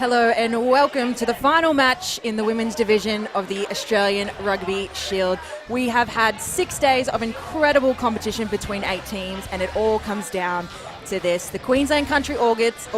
Hello and welcome to the final match in the women's division of the Australian Rugby Shield. We have had 6 days of incredible competition between 8 teams, and it all comes down to this. The Queensland Country Orchids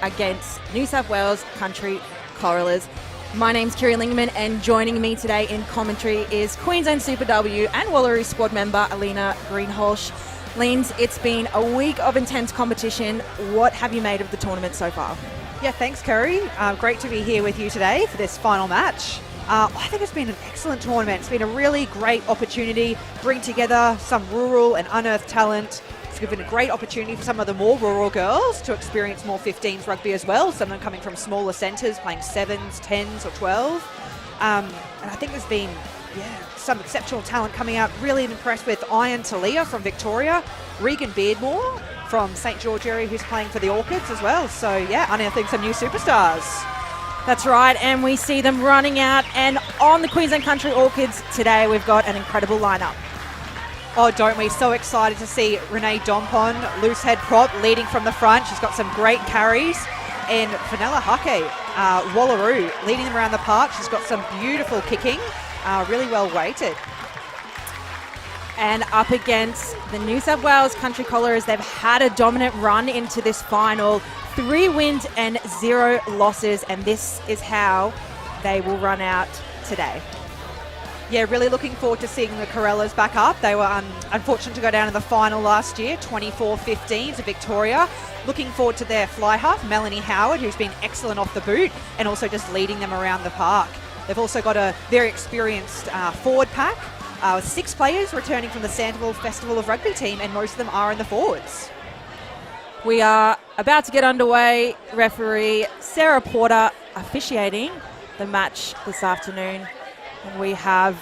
against New South Wales Country Corellas. My name's Kiri Lingman, and joining me today in commentary is Queensland Super W and Wallaroo squad member Alina Greenhalgh. Leans, it's been a week of intense competition. What have you made of the tournament so far? Yeah, thanks, Kerry. Great to be here with you today for this final match. I think it's been an excellent tournament. It's been a really great opportunity to bring together some rural and unearthed talent. It's given a great opportunity for some of the more rural girls to experience more 15s rugby as well, some of them coming from smaller centres, playing 7s, 10s or 12. And I think there's been some exceptional talent coming out. Really impressed with Iron Talia from Victoria, Regan Beardmore from St George area, who's playing for the Orchids as well. So yeah, unearthing some new superstars. That's right, and we see them running out. And on the Queensland Country Orchids today, we've got an incredible lineup. Oh, don't we? So excited to see Renee Dompon, loose head prop, leading from the front. She's got some great carries. And Vanilla Hake, Wallaroo, leading them around the park. She's got some beautiful kicking, really well weighted. And up against the New South Wales Country Corellas, they've had a dominant run into this final. 3 wins and 0 losses, and this is how they will run out today. Yeah, really looking forward to seeing the Corellas back up. They were unfortunate to go down in the final last year, 24-15 to Victoria. Looking forward to their fly half, Melanie Howard, who's been excellent off the boot and also just leading them around the park. They've also got a very experienced forward pack. 6 players returning from the Sandoval Festival of Rugby team, and most of them are in the forwards. We are about to get underway. Referee Sarah Porter officiating the match this afternoon. And we have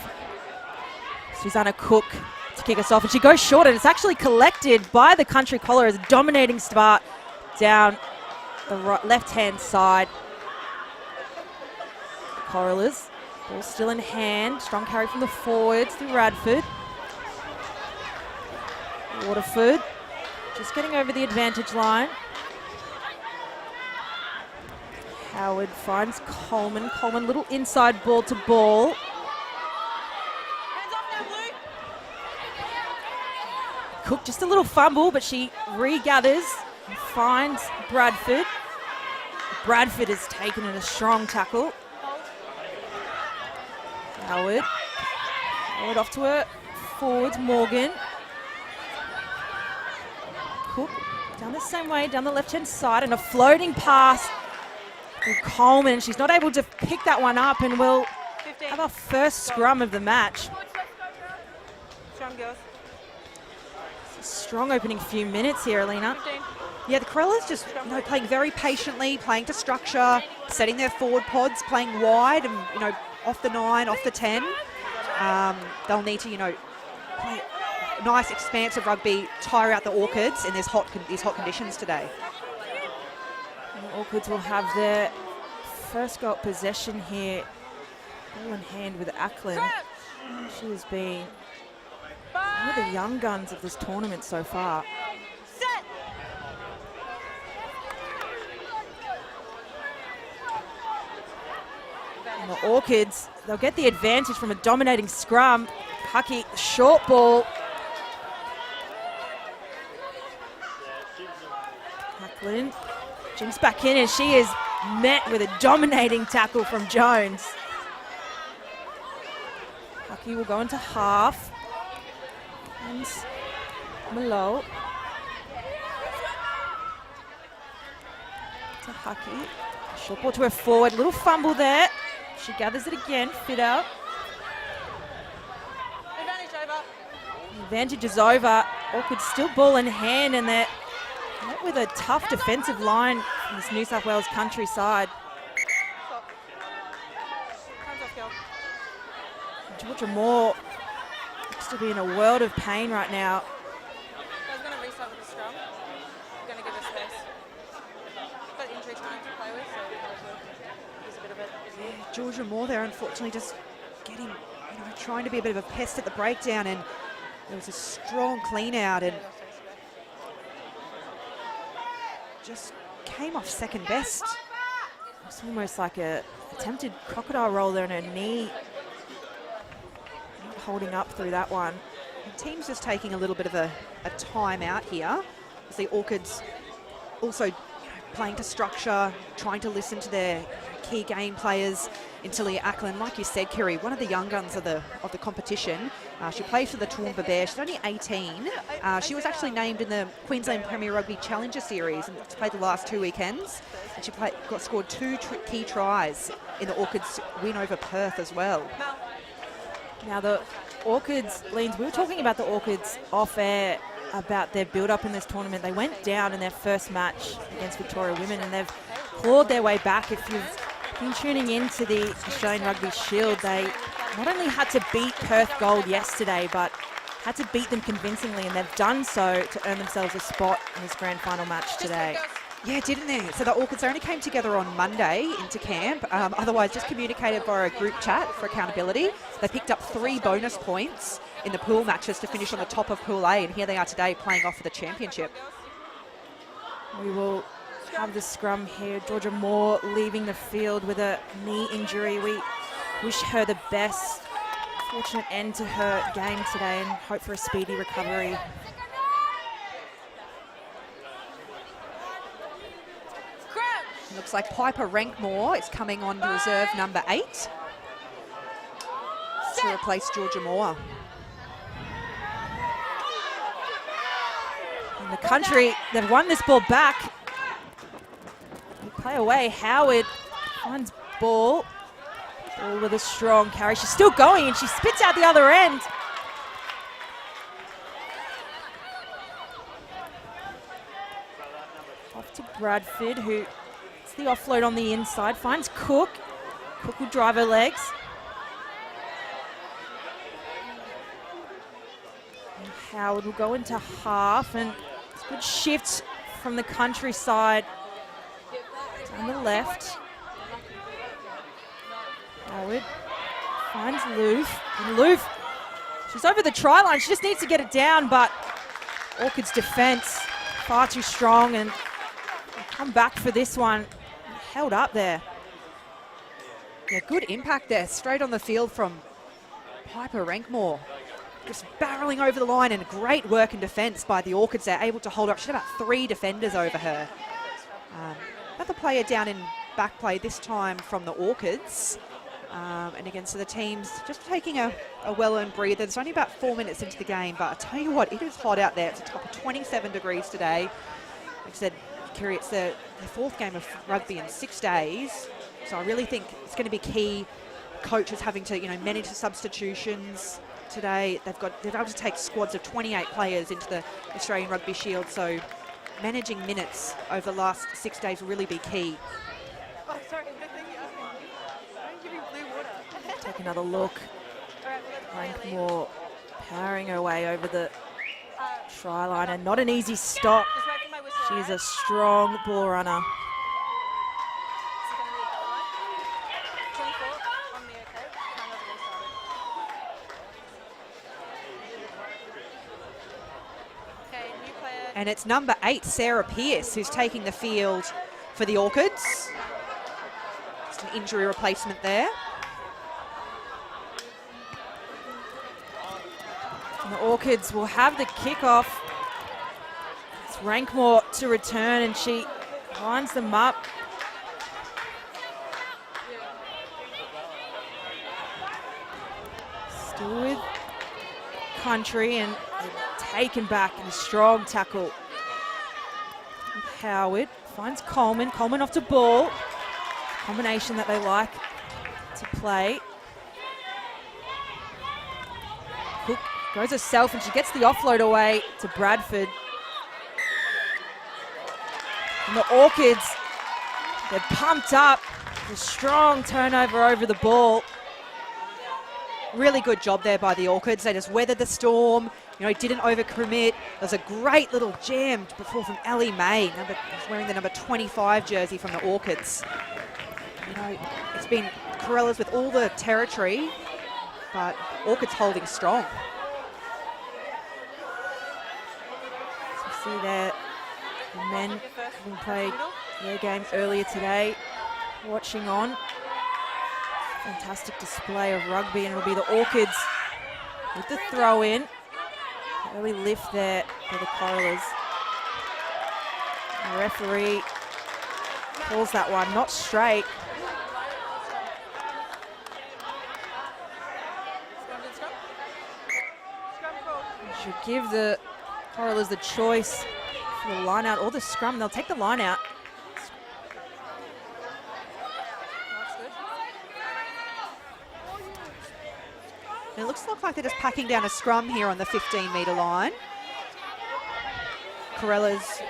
Susanna Cook to kick us off. And she goes short, and it's actually collected by the Country Corellas, a dominating start down the left-hand side. Corellas. Ball still in hand. Strong carry from the forwards through Radford. Waterford just getting over the advantage line. Howard finds Coleman. Coleman, little inside ball to ball. Cook, just a little fumble, but she regathers and finds Bradford. Bradford has taken in a strong tackle. Howard off to her forwards, Morgan. Cook down the same way, down the left-hand side, and a floating pass to Coleman. She's not able to pick that one up, and we'll have our first scrum of the match. Strong girls. It's a strong opening few minutes here, Alina. 15. Yeah, the Corellas just playing very patiently, playing to structure, setting their forward pods, playing wide and, off the 9, off the 10. They'll need to, play nice, expansive rugby, tire out the Orchids in these hot conditions today. And the Orchids will have their first goal possession here. Ball in hand with Ackland. She has been one of the young guns of this tournament so far. And the Orchids, they'll get the advantage from a dominating scrum. Hucky, short ball. Ackland jumps back in, and she is met with a dominating tackle from Jones. Hucky will go into half. And Malo to Hucky. Short ball to her forward. Little fumble there. She gathers it again. Fit out. Advantage over. The advantage is over. Orchid still ball in hand, and they're met with a tough defensive line from this New South Wales countryside. Hands off, girl. Georgia Moore looks to be in a world of pain right now. Guys, going to restart with the scrum. Going to give us space. Got injury time to play with, so there's a bit of it. Yeah, Georgia Moore there, unfortunately, just getting, trying to be a bit of a pest at the breakdown, and there was a strong clean out, and just came off second best. It's almost like a attempted crocodile roll there, and her knee not holding up through that one. The team's just taking a little bit of a time out here. As the Orchids also playing to structure, trying to listen to their key game players. Talia Ackland, like you said, Kerry, one of the young guns of the competition. She plays for the Toowoomba Bear. She's only 18. She was actually named in the Queensland Premier Rugby Challenger Series and played the last 2 weekends. And she scored 2 key tries in the Orchids win over Perth as well. Now the Orchids, Leans, we were talking about the Orchids off air about their build-up in this tournament. They went down in their first match against Victoria Women, and they've clawed their way back. If you've been tuning in to the Australian Rugby Shield, they not only had to beat Perth Gold yesterday, but had to beat them convincingly, and they've done so to earn themselves a spot in this grand final match today. Yeah, didn't they? So the Orchids only came together on Monday into camp, otherwise just communicated via a group chat for accountability. They picked up 3 bonus points in the pool matches to finish on the top of Pool A, and here they are today playing off for the championship. We will have the scrum here. Georgia Moore leaving the field with a knee injury. We wish her the best. Fortunate end to her game today and hope for a speedy recovery. It looks like Piper Rankmore is coming on to reserve number 8 to replace Georgia Moore. And the country, they've won this ball back. They play away. Howard finds ball. Ball with a strong carry. She's still going and she spits out the other end. Off to Bradford, who gets the offload on the inside. Finds Cook. Cook will drive her legs. And Howard will go into half, and it's a good shift from the countryside down the left. Howard finds Loof, and Loof, she's over the try line. She just needs to get it down, but Orchids' defense far too strong, and come back for this one. Held up there. Yeah, good impact there, straight on the field from Piper Rankmore. Just barreling over the line, and great work in defence by the Orchids. They're able to hold up. She had about 3 defenders over her. Another player down in back play, this time from the Orchids. And again, so the team's just taking a well-earned breather. It's only about 4 minutes into the game, but I tell you what, it is hot out there. It's a top of 27 degrees today. Like I said, Kerry, it's the 4th game of rugby in 6 days. So I really think it's going to be key. Coaches having to, manage the substitutions today. They're able to take squads of 28 players into the Australian Rugby Shield. So managing minutes over the last 6 days will really be key. Oh, sorry. Give me blue water. Take another look. Rankmore powering her way over the try line, and not an easy stop. Just wait for my whistle. She's a strong ball runner. Is it going to be a goal line? 24 on me, okay? Time has restarted. Okay, new player. And it's number 8, Sarah Pearce, who's taking the field for the Orchids. Just an injury replacement there. And the Orchids will have the kickoff. It's Rankmore to return, and she lines them up. Still with country, and taken back in a strong tackle. Howard finds Coleman. Coleman off to ball. Combination that they like to play. Cook goes herself, and she gets the offload away to Bradford. And the Orchids, they're pumped up. A strong turnover over the ball. Really good job there by the Orchids. They just weathered the storm, didn't overcommit. There's a great little jam before from Ellie May, wearing the number 25 jersey from the Orchids. It's been Corellas with all the territory, but Orchids holding strong. So you see there, the men having played their game earlier today. watching on. Fantastic display of rugby, and it'll be the Orchids with the throw in. Early lift there for the Corellas. The referee calls that one not straight. Should give the Corellas the choice for the line out or the scrum. They'll take the line out. And it looks like they're just packing down a scrum here on the 15-metre line. Corellas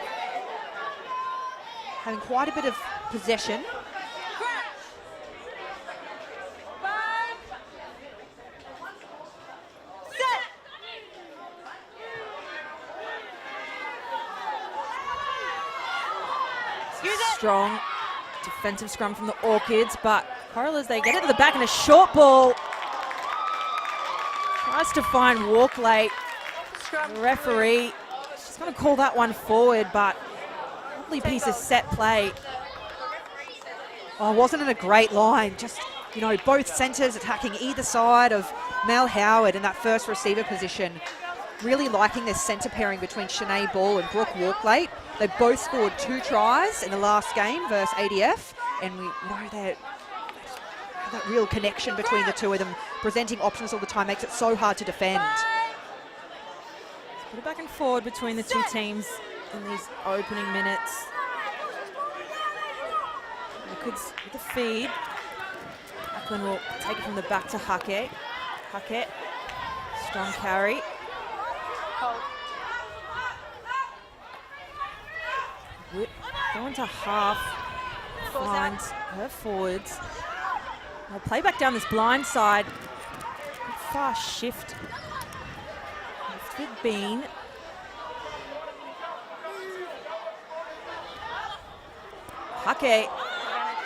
having quite a bit of possession. Strong defensive scrum from the Orchids, but Corellas, they get it to the back and a short ball. Tries to find walk late. The referee, she's going to call that one forward, but lovely piece of set play. Oh, wasn't it a great line? Just, you know, both centres attacking either side of Mel Howard in that first receiver position. Really liking this centre pairing between Shanae Ball and Brooke Walklate. They both scored 2 tries in the last game versus ADF, and we know that real connection between the two of them, presenting options all the time, makes it so hard to defend. Put it back and forward between the two teams in these opening minutes. Orchids with the feed. Ackland will take it from the back to Hackett. Hackett, strong carry. Going to half, finds her forwards. They'll play back down this blind side. Fast shift. Lift with Bean. Hake.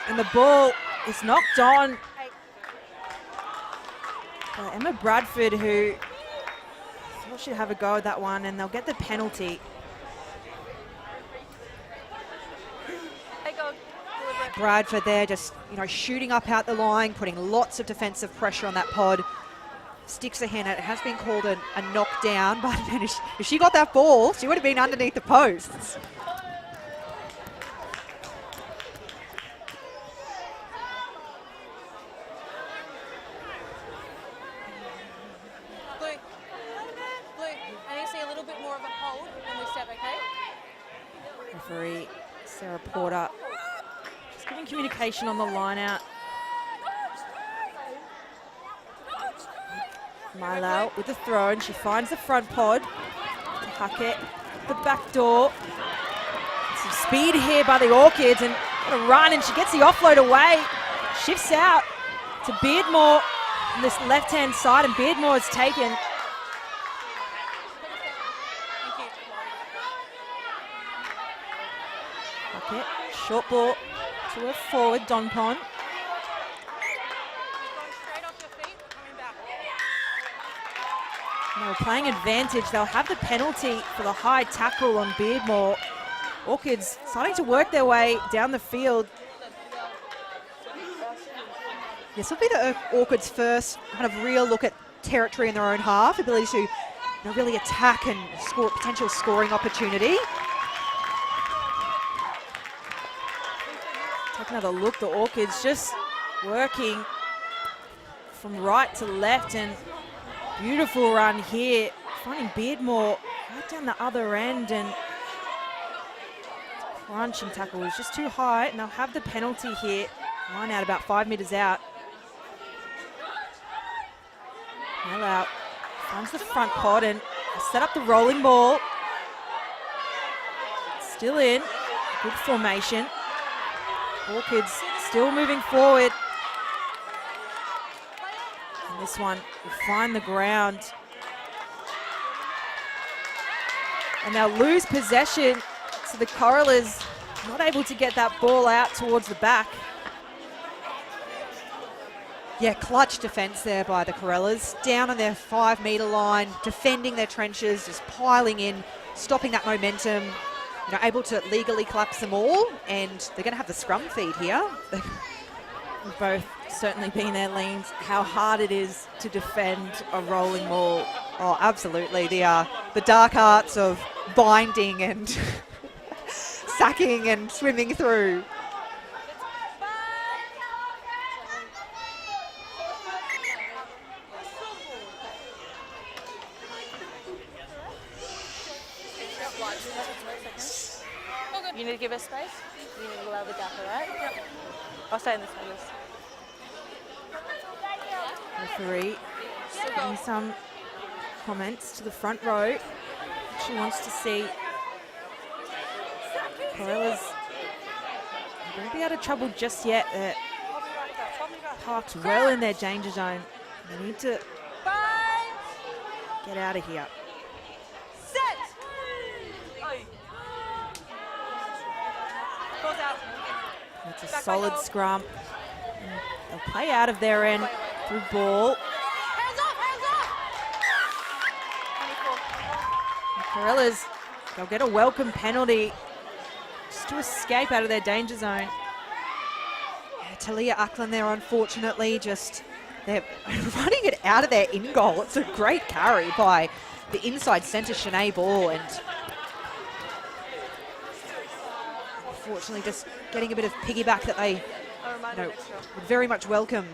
And the ball is knocked on by Emma Bradford, who thought she'd have a go at that one, and they'll get the penalty. Bradford there just, you know, shooting up out the line, putting lots of defensive pressure on that pod. Sticks her hand out. It has been called a knockdown, but if she got that ball, she would have been underneath the posts. Blue, I need to see a little bit more of a hold when we step, okay? Referee Sarah Porter just giving communication on the line out. Milo with the throw, and she finds the front pod. Hackett, the back door. Some speed here by the Orchids, and what a run, and she gets the offload away. Shifts out to Beardmore on this left-hand side, and Beardmore is taken. Hackett, short ball to her forward, Donpon. They're playing advantage. They'll have the penalty for the high tackle on Beardmore. Orchids starting to work their way down the field. This will be the Orchids' first kind of real look at territory in their own half, ability to, you know, really attack and score potential scoring opportunity. Take another look. The Orchids just working from right to left, and beautiful run here, finding Beardmore right down the other end, and crunching tackle was just too high, and they'll have the penalty here. Line out about 5 metres out. Well out, finds the front pod and set up the rolling ball. Still in, good formation. Orchids still moving forward. And this one will find the ground. And they'll lose possession, so the Corellas not able to get that ball out towards the back. Yeah, clutch defence there by the Corellas. Down on their 5 metre line, defending their trenches, just piling in, stopping that momentum. You know, able to legally collapse them all, and they're going to have the scrum feed here. We've both certainly been there, Leans, how hard it is to defend a rolling maul. Oh, absolutely. The dark arts of binding and sacking and swimming through. You need to give us space. You need to allow the gap, alright? Yep. I'll stay in this one. Referee giving some comments to the front row. She wants to see Corellas don't be out of trouble just yet. They're parked well in their danger zone. They need to get out of here. It's a solid scrum. And they'll play out of their end through ball. Hands off! Corellas, they'll get a welcome penalty just to escape out of their danger zone. Yeah, Talia Ackland there, unfortunately, they're running it out of their in goal. It's a great carry by the inside centre, Shanae Ball, and unfortunately just getting a bit of piggyback that they would very much welcome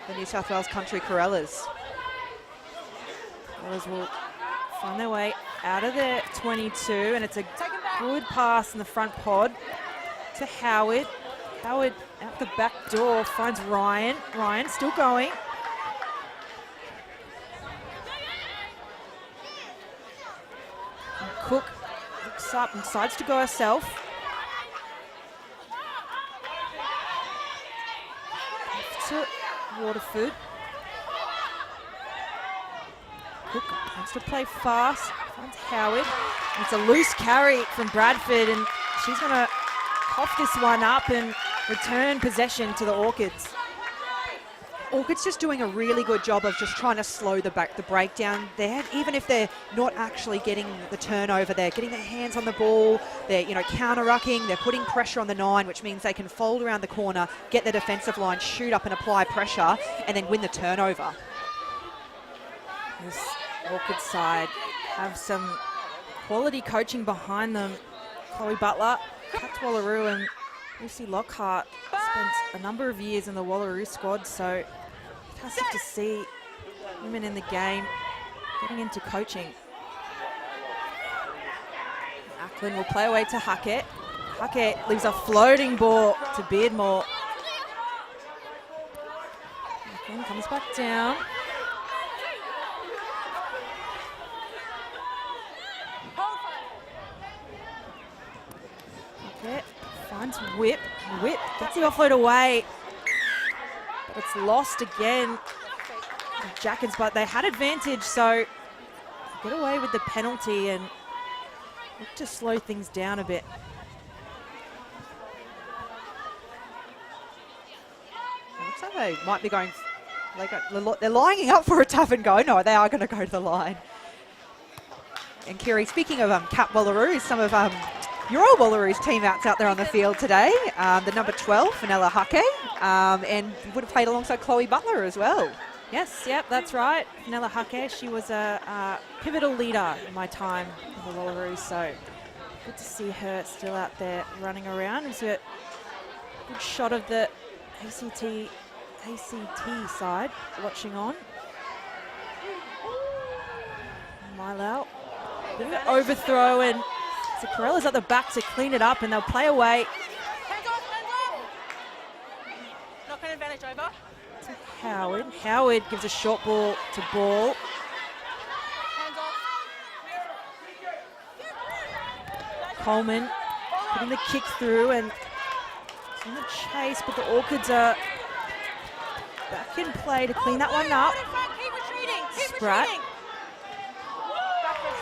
the New South Wales Country Corellas. Corellas will find their way out of their 22, and it's a good pass in the front pod to Howard. Howard out the back door finds Ryan. Ryan still going. And Cook looks up and decides to go herself. To Waterford. Cook wants to play fast, finds Howard. It's a loose carry from Bradford, and she's going to cough this one up and return possession to the Orchids. Orchids just doing a really good job of just trying to slow the breakdown there. Even if they're not actually getting the turnover, they're getting their hands on the ball. They're counter-rucking. They're putting pressure on the 9, which means they can fold around the corner, get the defensive line, shoot up and apply pressure, and then win the turnover. This Orchid side have some quality coaching behind them. Chloe Butler, Kat Wallaroo, and Lucy Lockhart spent a number of years in the Wallaroo squad, so fantastic to see women in the game getting into coaching. Ackland will play away to Hackett. Hackett leaves a floating ball to Beardmore. Ackland comes back down. Hackett finds Whip. Whip gets the offload away. But it's lost again. The Jackets, but they had advantage, so get away with the penalty and look to slow things down a bit. It looks like they might be going, they're lining up for a tap and go. No, they are going to go to the line. And Kiri, speaking of Kat Wallaroo, some of your old Wallaroo's teammates out there on the field today. The number 12, Fenella Hake, and would have played alongside Chloe Butler as well. Yes, yep, that's right. Fenella Hake, she was a pivotal leader in my time in the Wallaroo, so good to see her still out there running around. It was a good shot of the ACT side watching on. Milau, bit of an overthrow, and so Corellas at the back to clean it up, and they'll play away. Hands off! Knock an advantage over. To Howard. Howard gives a short ball to Ball. Hands off. Coleman putting the kick through, and it's on the chase, but the Orchids are back in play to clean that one up. Keep retreating! Keep Spratt. retreating!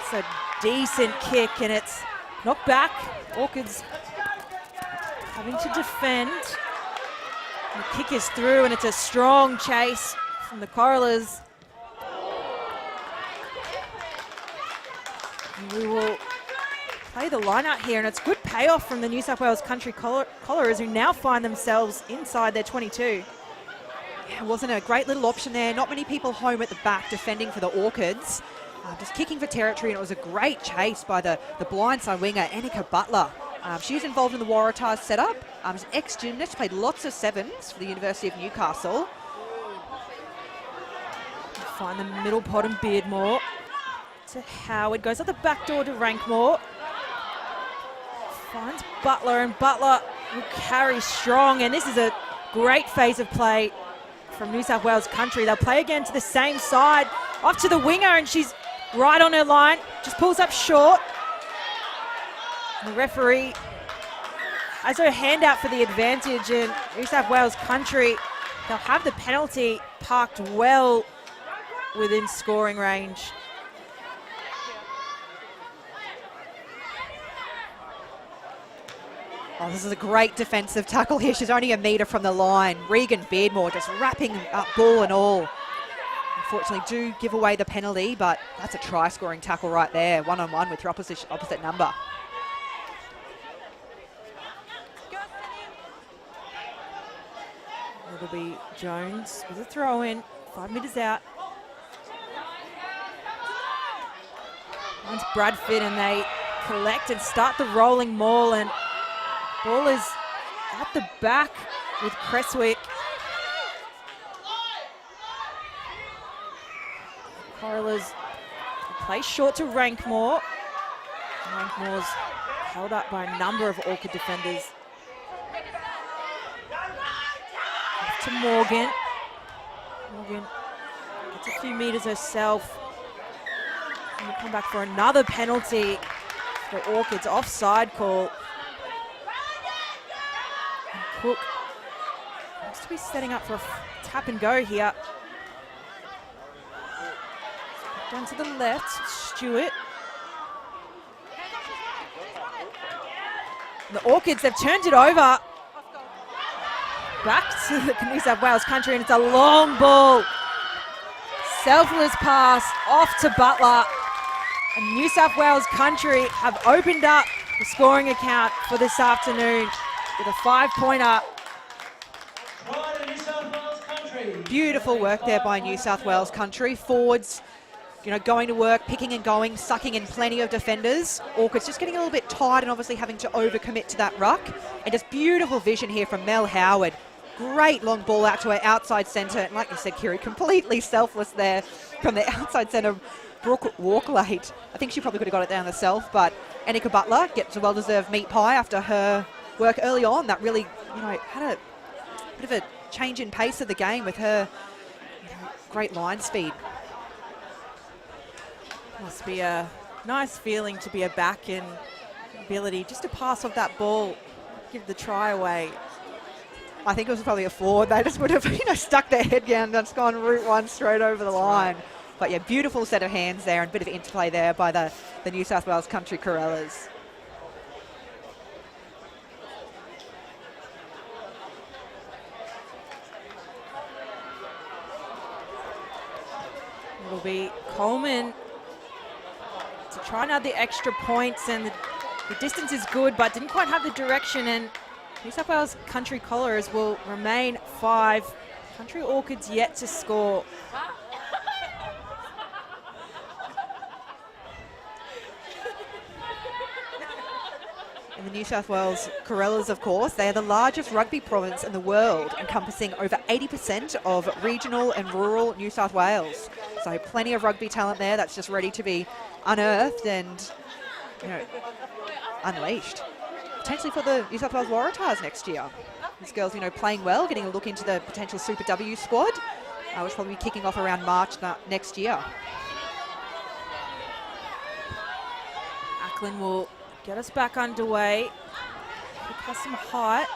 It's a decent kick, and it's knocked back. Orchids having to defend. And the kick is through, and it's a strong chase from the Corellas. And we will play the line out here, and it's good payoff from the New South Wales Country Collarers, who now find themselves inside their 22. Yeah, it wasn't a great little option there. Not many people home at the back defending for the Orchids. Just kicking for territory, and it was a great chase by the blindside winger, Annika Butler. She's involved in the Waratahs setup. She's an ex-gymnast, played lots of sevens for the University of Newcastle. Find the middle pot and Beardmore to Howard. Goes up the back door to Rankmore. Finds Butler, and Butler will carry strong. And this is a great phase of play from New South Wales Country. They'll play again to the same side. Off to the winger, and she's right on her line. Just pulls up short. The referee has her hand out for the advantage, and New South Wales Country, they'll have the penalty parked well within scoring range. Oh, this is a great defensive tackle here. She's only a metre from the line. Regan Beardmore just wrapping up ball and all. Unfortunately, do give away the penalty, but that's a try-scoring tackle right there. One-on-one with your opposite number. It'll be Jones with a throw in, 5 metres out. Once Bradford, and they collect and start the rolling maul, and ball is at the back with Cresswick. Corellas play short to Rankmore. Rankmore's held up by a number of Orchid defenders. Off to Morgan. Morgan gets a few metres herself. And we'll come back for another penalty for Orchids. Offside call. And Cook looks to be setting up for a tap and go here. Down to the left, Stewart. The Orchids, they've turned it over. Back to the New South Wales Country, and it's a long ball. Selfless pass off to Butler. And New South Wales Country have opened up the scoring account for this afternoon with a 5-pointer. Beautiful work there by New South Wales Country. Forwards, going to work, picking and going, sucking in plenty of defenders. Orchids just getting a little bit tired and obviously having to overcommit to that ruck. And just beautiful vision here from Mel Howard. Great long ball out to her outside centre. And like you said, Kiri, completely selfless there from the outside centre. Brooke Walklate. I think she probably could have got it down herself, but Annika Butler gets a well-deserved meat pie after her work early on. That really, had a bit of a change in pace of the game with her great line speed. Must be a nice feeling to be a back and ability just to pass off that ball, give the try away. I think it was probably a forward. They just would have, stuck their head down and just gone route one straight over the line. But yeah, beautiful set of hands there and a bit of interplay there by the New South Wales Country Corellas. It'll be Coleman to try and add the extra points, and the distance is good, but didn't quite have the direction, and New South Wales Country Collarers will remain 5. Country Orchids yet to score. And the New South Wales Corellas, of course, they are the largest rugby province in the world, encompassing over 80% of regional and rural New South Wales. So plenty of rugby talent there that's just ready to be unearthed and, unleashed. Potentially for the New South Wales Waratahs next year. These girls, playing well, getting a look into the potential Super W squad, which will probably be kicking off around March next year. Ackland will get us back underway. Kick has some height.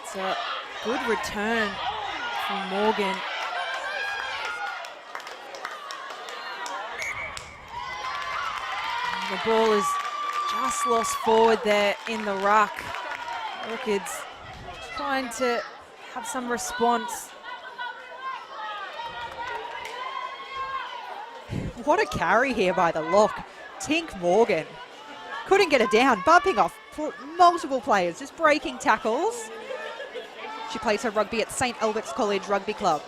It's a good return from Morgan. And the ball is just lost forward there in the ruck. Orchids trying to have some response. What a carry here by the lock. Tink Morgan. couldn't get her down, bumping off multiple players, just breaking tackles. She plays her rugby at St Albert's College Rugby Club.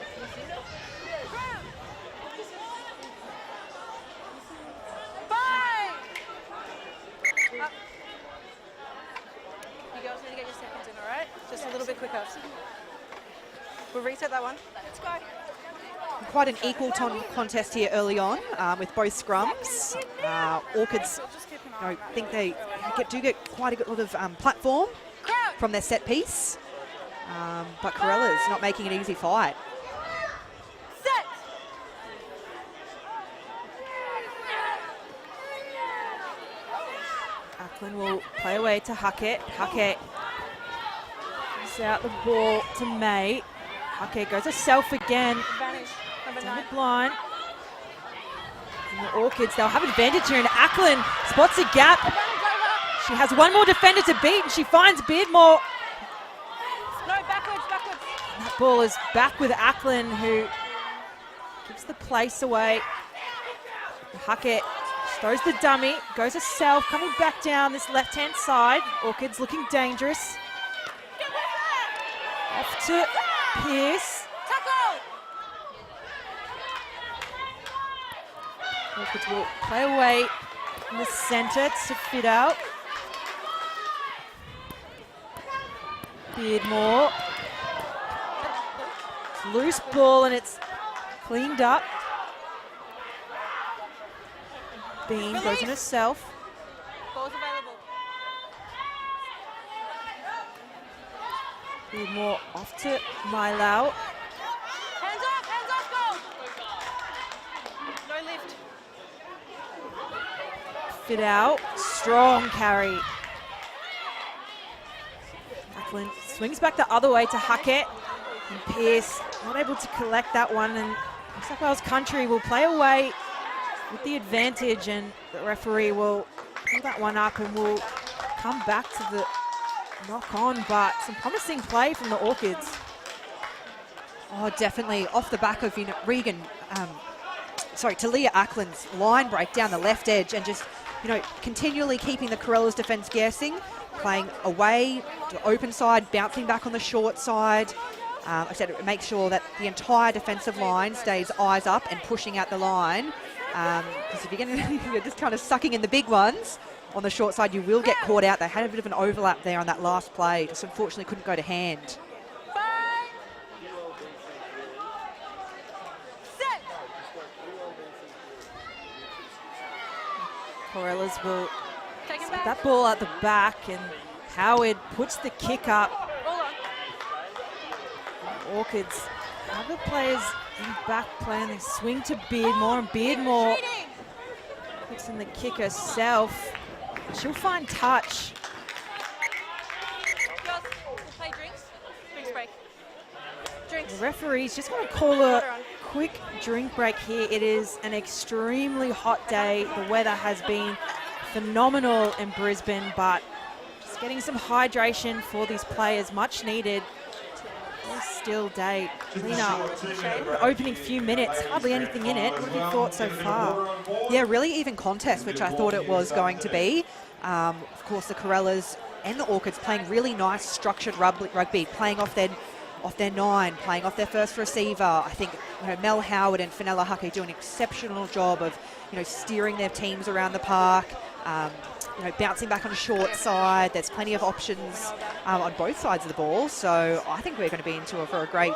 You girls need to get your seconds in, all right? Just a little bit quicker. We'll reset that one. Let's go. Quite an equal contest here early on with both scrums. Orchids, think they do get quite a lot of platform from their set piece, but Corellas not making an easy fight. Set. Ackland will play away to Huckett. Huckett gives out the ball to May. Huckett goes herself again. Advantage. Number 9. Blind. And the Orchids, they'll have advantage here, and Ackland spots a gap. She has one more defender to beat, and she finds Beardmore. No, backwards, backwards. And that ball is back with Ackland, who gives the place away. Huckett throws the dummy, goes herself, coming back down this left-hand side. Orchids looking dangerous. Off to Pearce. Tackle. Orchids will play away in the centre to fit out. Beardmore. Loose ball and it's cleaned up. Bean goes in herself. Ball's available. Beardmore off to Mylau. Hands off, goal. No lift. Fit out. Strong carry. Ackland swings back the other way to Huckett. And Pearce not able to collect that one. And New South Wales Country will play away with the advantage, and the referee will pull that one up and will come back to the knock on, but some promising play from the Orchids. Oh, definitely off the back of Talia Ackland's line break down the left edge, and just continually keeping the Corellas defence guessing, playing away to the open side, bouncing back on the short side. I said it makes sure that the entire defensive line stays eyes up and pushing out the line. Because if you're just kind of sucking in the big ones on the short side, you will get caught out. They had a bit of an overlap there on that last play, just unfortunately couldn't go to hand. Set. Corellas will Take him set back. that ball at the back, and Howard puts the kick up. Hold on. Orchids have the players in back play, and they swing to Beardmore, and Beardmore Cheating. puts in the kick herself. She'll find touch. Girls, we'll play drinks. Drinks break. Drinks. The referee's just going to call a quick drink break here. It is an extremely hot day. The weather has been phenomenal in Brisbane, but just getting some hydration for these players, much needed. A still day. Lena, the opening few minutes, hardly anything in it. What have you thought so far? Yeah, really even contest, which I thought it was going to be. Of course, the Corellas and the Orchids playing really nice structured rugby, playing off their 9, playing off their first receiver. I think Mel Howard and Fenella Huckey do an exceptional job of steering their teams around the park. Bouncing back on the short side. There's plenty of options on both sides of the ball. So I think we're going to be for a great,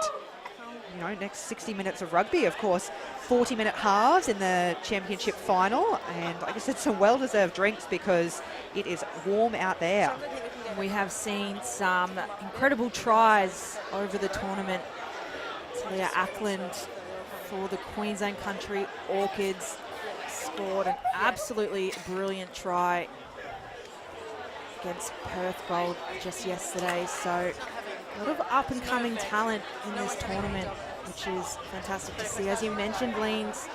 next 60 minutes of rugby. Of course, 40-minute halves in the championship final. And like I said, some well-deserved drinks because it is warm out there. We have seen some incredible tries over the tournament. Talia Ackland for the Queensland Country Orchids scored an absolutely brilliant try against Perth Gold just yesterday. So a lot of up-and-coming talent in this tournament, which is fantastic to see. As you mentioned, Leans,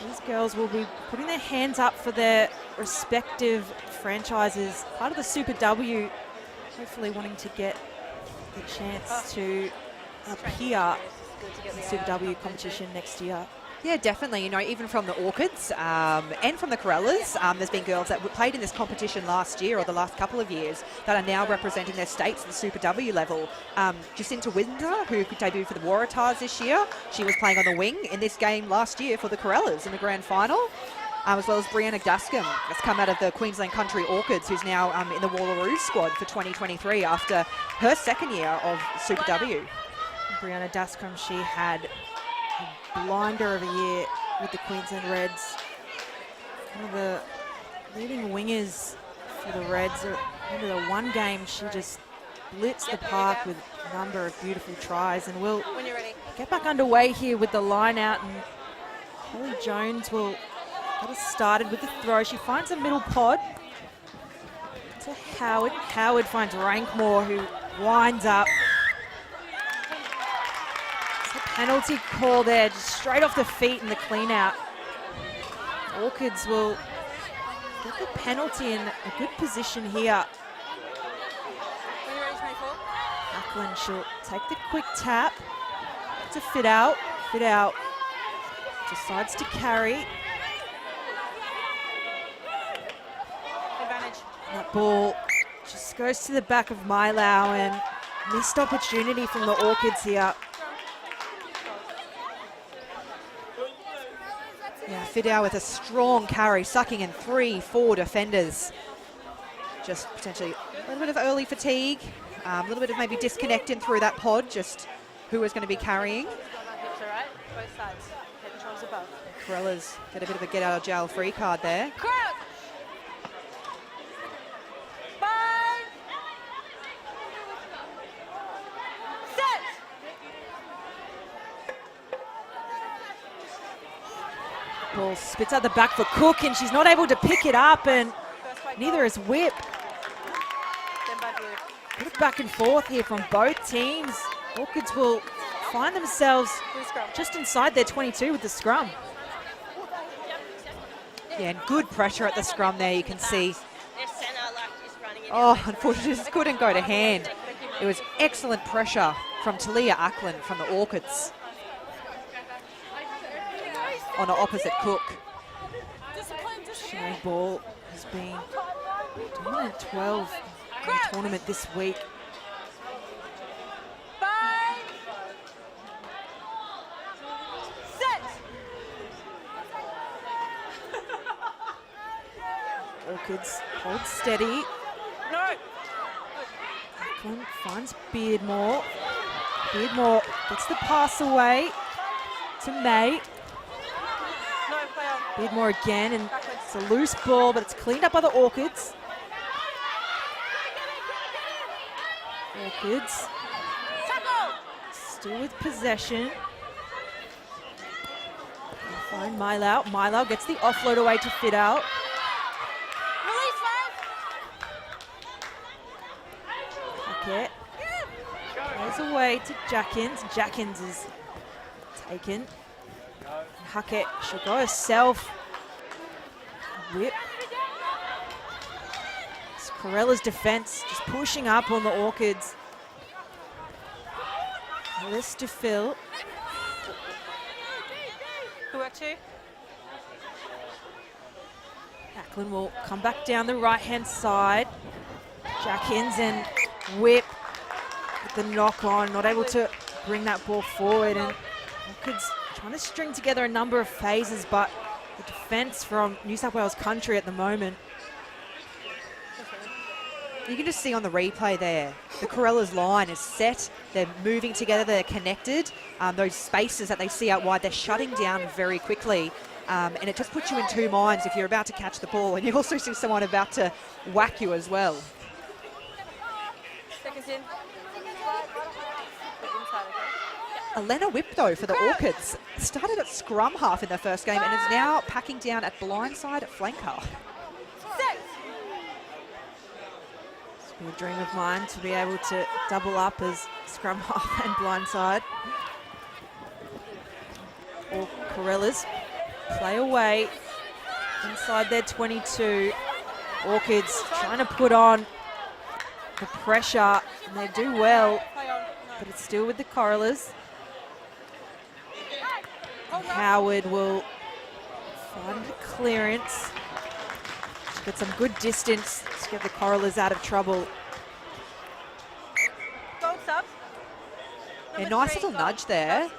these girls will be putting their hands up for their respective franchises, part of the Super W, hopefully wanting to get the chance to appear in the Super W competition next year. Yeah, definitely. You know, even from the Orchids and from the Corellas, there's been girls that played in this competition last year or the last couple of years that are now representing their states at the Super W level. Jacinta Winter, who debuted for the Waratahs this year, she was playing on the wing in this game last year for the Corellas in the grand final. As well as Brianna Gascon has come out of the Queensland Country Orchids, who's now in the Wallaroo squad for 2023 after her second year of Super W. Brianna Dascombe, she had a blinder of a year with the Queensland Reds. One of the leading wingers for the Reds. Into the one game, she just blitzed the park with a number of beautiful tries. And we'll When you're ready. get back underway here with the line out, and Holly Jones will get us started with the throw. She finds a middle pod to Howard. Howard finds Rankmore, who winds up. It's a penalty call there, just straight off the feet in the clean out. Orchids will get the penalty in a good position here. When you're ready, 24. Ackland, she'll take the quick tap to fit out. Fit out decides to carry. Advantage. That ball just goes to the back of Milau, and missed opportunity from the Orchids here. Yeah, Fidel with a strong carry, sucking in 3-4 defenders. Just potentially a little bit of early fatigue, a little bit of maybe disconnecting through that pod, just who was going to be carrying. Hips all right. Both sides. Head controls above. Corellas get a bit of a get out of jail free card there. Crowd. 5. Set. Ball spits out the back for Cook, and she's not able to pick it up, and First by neither is Whip. Then by Blue. Bit of back and forth here from both teams. Orchids will find themselves Blue scrum. just inside their 22 with the scrum. Yeah, and good pressure at the scrum there, you can see. Their centre is running in. Oh, unfortunately, this couldn't go to hand. It was excellent pressure from Talia Ackland from the Orchids on the opposite Cook. Shane Ball has been dominant 12 in the tournament this week. 5. Set. Orchids hold steady. No. Ackland finds Beardmore. Beardmore gets the pass away to May. No, play on. Beardmore again, and it's a loose ball, but it's cleaned up by the Orchids. Orchids Tackle. still with possession. Find Milau. Milau gets the offload away to fit out. Release 5. Hackett goes away to Jackins. Jackins is taken. Hackett, she'll go herself. Whip. It's Corella's defense just pushing up on the Orchids. Alice to Phil. Who at 2? Ackland will come back down the right-hand side. Jackins and Whip with the knock on, not able to bring that ball forward, and Orchids trying to string together a number of phases, but the defense from New South Wales Country at the moment. You can just see on the replay there, the Corellas line is set. They're moving together, they're connected. Those spaces that they see out wide, they're shutting down very quickly. And it just puts you in two minds if you're about to catch the ball, and you also see someone about to whack you as well. Seconds in. Inside, okay? Elena Whip, though, for the Orchids, started at scrum half in their first game and is now packing down at blindside flank half. 6. It's been a dream of mine to be able to double up as scrum half and blindside. Or Corellas play away inside their 22. Orchids trying to put on the pressure, and they do well, Play on. No. but it's still with the Corellas. Howard will find the clearance. Get some good distance to get the Corellas out of trouble. Gold sub. A nice little nudge there.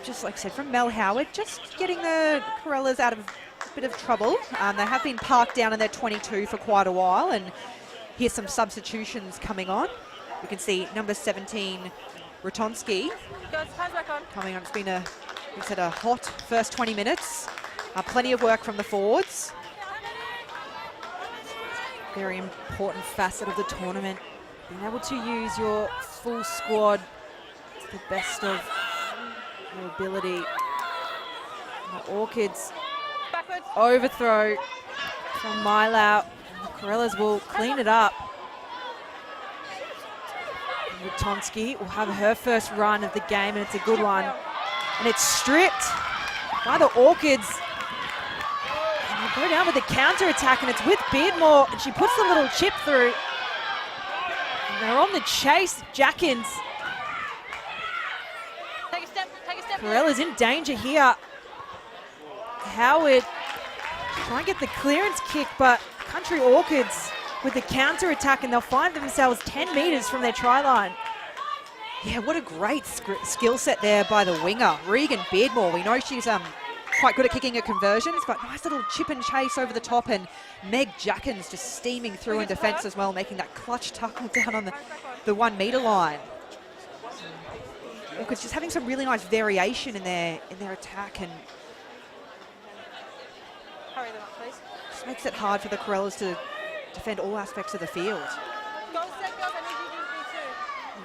Just like I said, from Mel Howard, just getting the Corellas out of a bit of trouble. They have been parked down in their 22 for quite a while, and here's some substitutions coming on. You can see number 17, Rotonsky, Girls, hands back on. coming on. It's been a hot first 20 minutes. Plenty of work from the forwards. Very important facet of the tournament. Being able to use your full squad to the best of your ability. And the Orchids Backwards. overthrow from Milau. And the Corellas will clean it up. Rotonsky will have her first run of the game, and it's a good one. And it's stripped by the Orchids. And they go down with the counter attack, and it's with Beardmore, and she puts the little chip through. And they're on the chase, Jackins. Take a step. Take a step. Corellas in danger here. Howard trying to get the clearance kick, but Country Orchids with the counter attack, and they'll find themselves 10 metres from their try line. Yeah, what a great skill set there by the winger, Regan Beardmore. We know she's quite good at kicking her conversions, but nice little chip and chase over the top, and Meg Jackins just steaming through in defence as well, making that clutch tackle down on the 1 metre line. Orchids just having some really nice variation in their attack, and Hurry them up, please. just makes it hard for the Corellas to defend all aspects of the field. Goal set, girls. I need you to do too.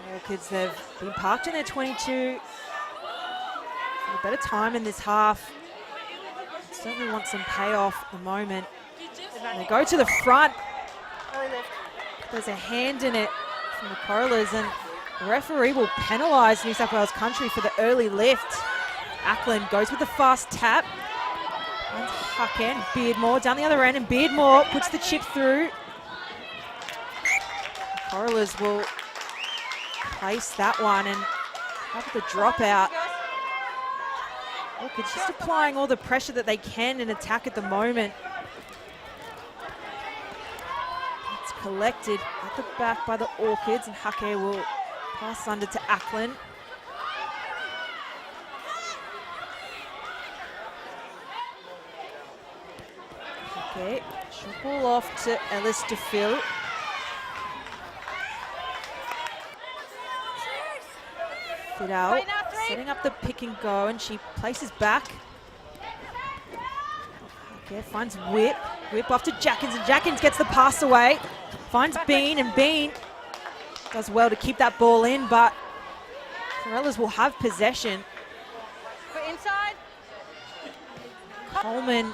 The Orchids, they've been parked in their 22. A better time in this half. Certainly want some payoff at the moment. And they go to the front. Early lift. There's a hand in it from the Corellas, and the referee will penalise New South Wales Country for the early lift. Ackland goes with the fast tap. And Hucken, Beardmore down the other end, and Beardmore puts the chip through. The Corellas will place that one and have the dropout. Orchids just applying all the pressure that they can in attack at the moment. It's collected at the back by the Orchids, and Hake will pass under to Ackland. Okay, she'll ball off to Ellis DeFille. Fidel setting up the pick and go, and she places back. Okay, finds Whip. Whip off to Jackins, and Jackins gets the pass away. Finds Bean, and Bean does well to keep that ball in, but Corellas will have possession. We're inside. Coleman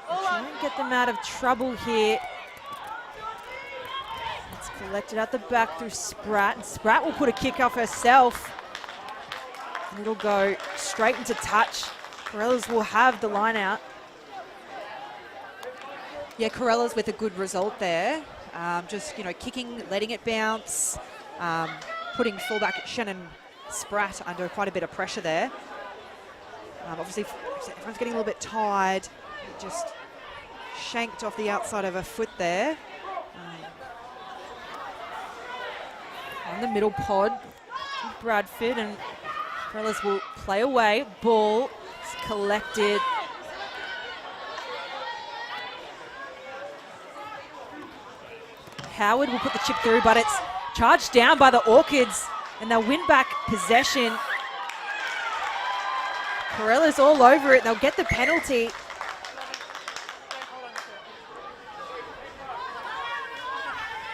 trying to get them out of trouble here. It's collected at the back through Spratt, and Spratt will put a kick off herself. And it'll go straight into touch. Corellas will have the line out. Yeah, Corellas with a good result there. Just, kicking, letting it bounce, putting fullback Shannon Spratt under quite a bit of pressure there. Obviously, everyone's getting a little bit tired. Just shanked off the outside of her foot there. On the middle pod, Bradford, and Corellas will play away. Ball is collected. Howard will put the chip through, but it's charged down by the Orchids, and they'll win back possession. Corellas all over it. They'll get the penalty.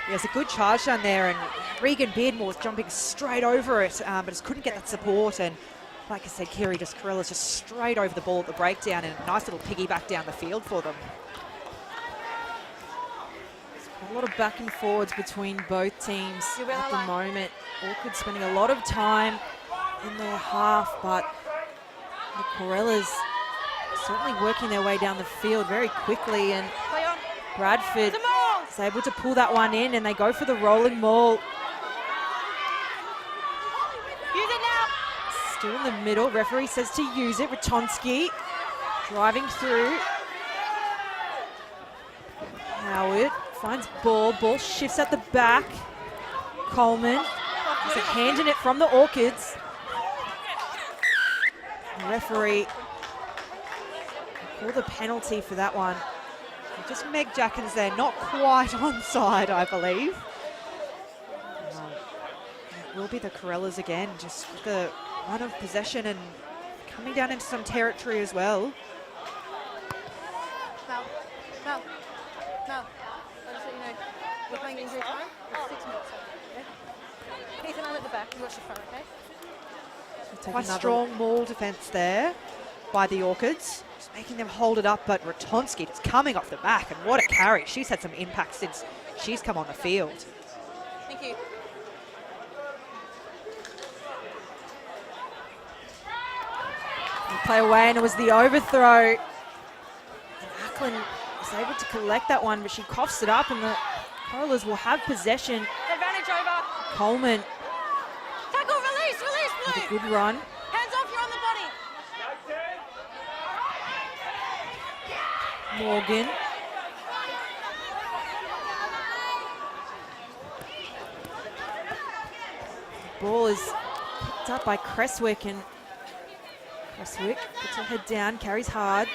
There's a good charge down there, and Regan Beardmore was jumping straight over it, but just couldn't get that support. And like I said, Corellas just straight over the ball at the breakdown, and a nice little piggyback down the field for them. A lot of back and forwards between both teams at the moment. Orchid spending a lot of time in their half, but the Corellas certainly working their way down the field very quickly, and Bradford is able to pull that one in, and they go for the rolling maul. Use it now. Still in the middle. Referee says to use it. Ratonski driving through. Howard finds ball. Ball shifts at the back. Coleman. There's a hand in it from the Orchids. The referee called the penalty for that one. Just Meg Jackins there, not quite onside, I believe. It will be the Corellas again, just with the run of possession and coming down into some territory as well. Mel. Just so you know, we're playing injury time. It's 6 minutes. Okay? Ethan, I'm at the back. You watch the front, okay? Quite strong ball defence there by the Orchids. Just making them hold it up, but Ratonski just coming off the back, and what a carry. She's had some impact since she's come on the field. Thank you. Play away, and it was the overthrow. And Ackland was able to collect that one, but she coughs it up, and the Corellas will have possession. Advantage over. Coleman Tackle, release, with a blue. good run. Hands off, you're on the body. Morgan. Ball is picked up by Cresswick, and Cresswick puts her head down, carries hard.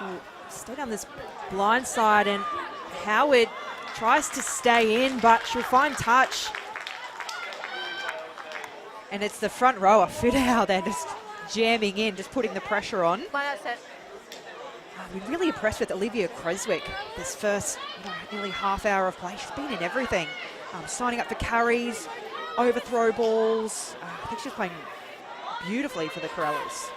Will stay down this blind side, and Howard tries to stay in, but she'll find touch. And it's the front rower, Fidel, they're just jamming in, just putting the pressure on. Line out set. I've been really impressed with Olivia Creswick this first nearly half hour of play. She's been in everything. Signing up for carries, overthrow balls. I think she's playing beautifully for the Corellas.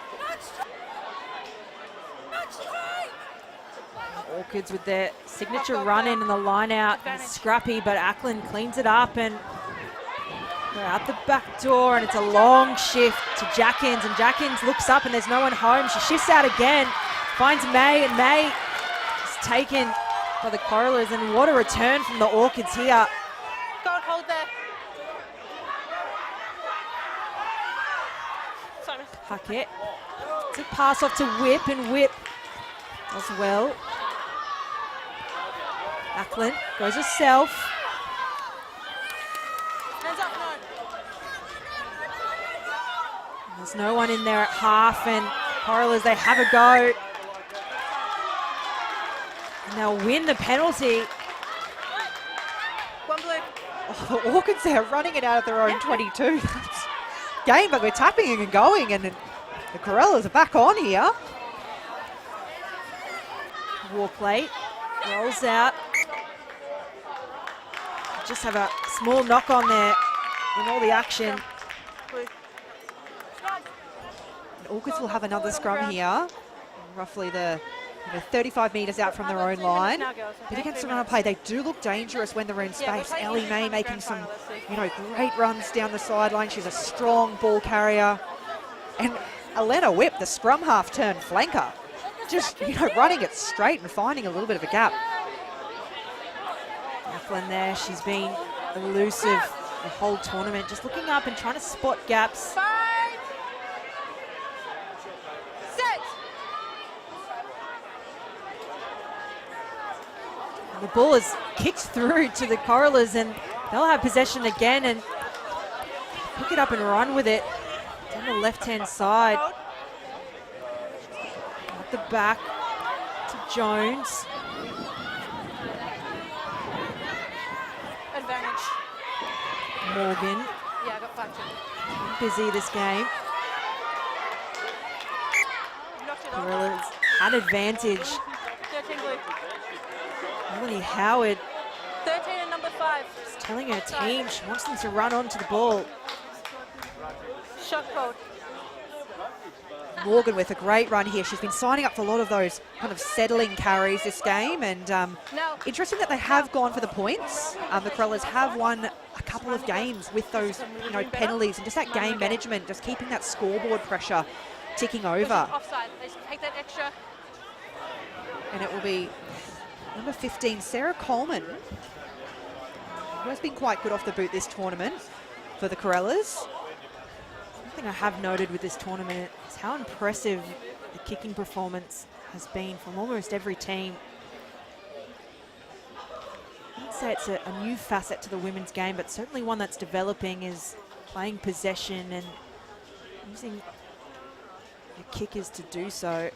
Orchids with their signature run in and the line out. Scrappy, but Ackland cleans it up, and they're out the back door, and it's a long shift to Jackins, and Jackins looks up and there's no one home. She shifts out again, finds May, and May is taken by the Corellas, and what a return from the Orchids here. God, hold there. Simon. Puckett. It's a pass off to Whip, and Whip as well. Ackland goes herself. Hands up, no. There's no one in there at half, and Corellas, they have a go. And they'll win the penalty. One blue. Oh, the Orchids there running it out of their own 22. Game, but we're tapping and going, and the Corellas are back on here. War plate rolls out. Just have a small knock on there in all the action. Blue. And Orchids will have another scrum here, roughly the 35 metres out from their own line. But against the run of play, they do look dangerous when they're in space. Ellie May making some, great runs down the sideline. She's a strong ball carrier. And Elena Whip, the scrum half-turn flanker, just, running it straight and finding a little bit of a gap. Ackland there, she's been elusive the whole tournament, just looking up and trying to spot gaps. 5. Set. And the ball is kicked through to the Corellas, and they'll have possession again and pick it up and run with it down the left-hand side. At the back to Jones. Advantage. Morgan, Yeah, I got 5 too. busy this game. Knocked it off. Corellas at advantage. 13 blue. Melanie Howard 13 and number 5. is telling her team she wants them to run onto the ball. Shot called. Morgan with a great run here. She's been signing up for a lot of those kind of settling carries this game, and interesting that they have gone for the points. The Corellas have won a couple of games with those penalties, and just that game management, just keeping that scoreboard pressure ticking over. Offside. They take that extra. And it will be number 15, Sarah Coleman, who has been quite good off the boot this tournament for the Corellas. Something I have noted with this tournament is how impressive the kicking performance has been from almost every team. I wouldn't say it's a new facet to the women's game, but certainly one that's developing is playing possession and using your kickers to do so.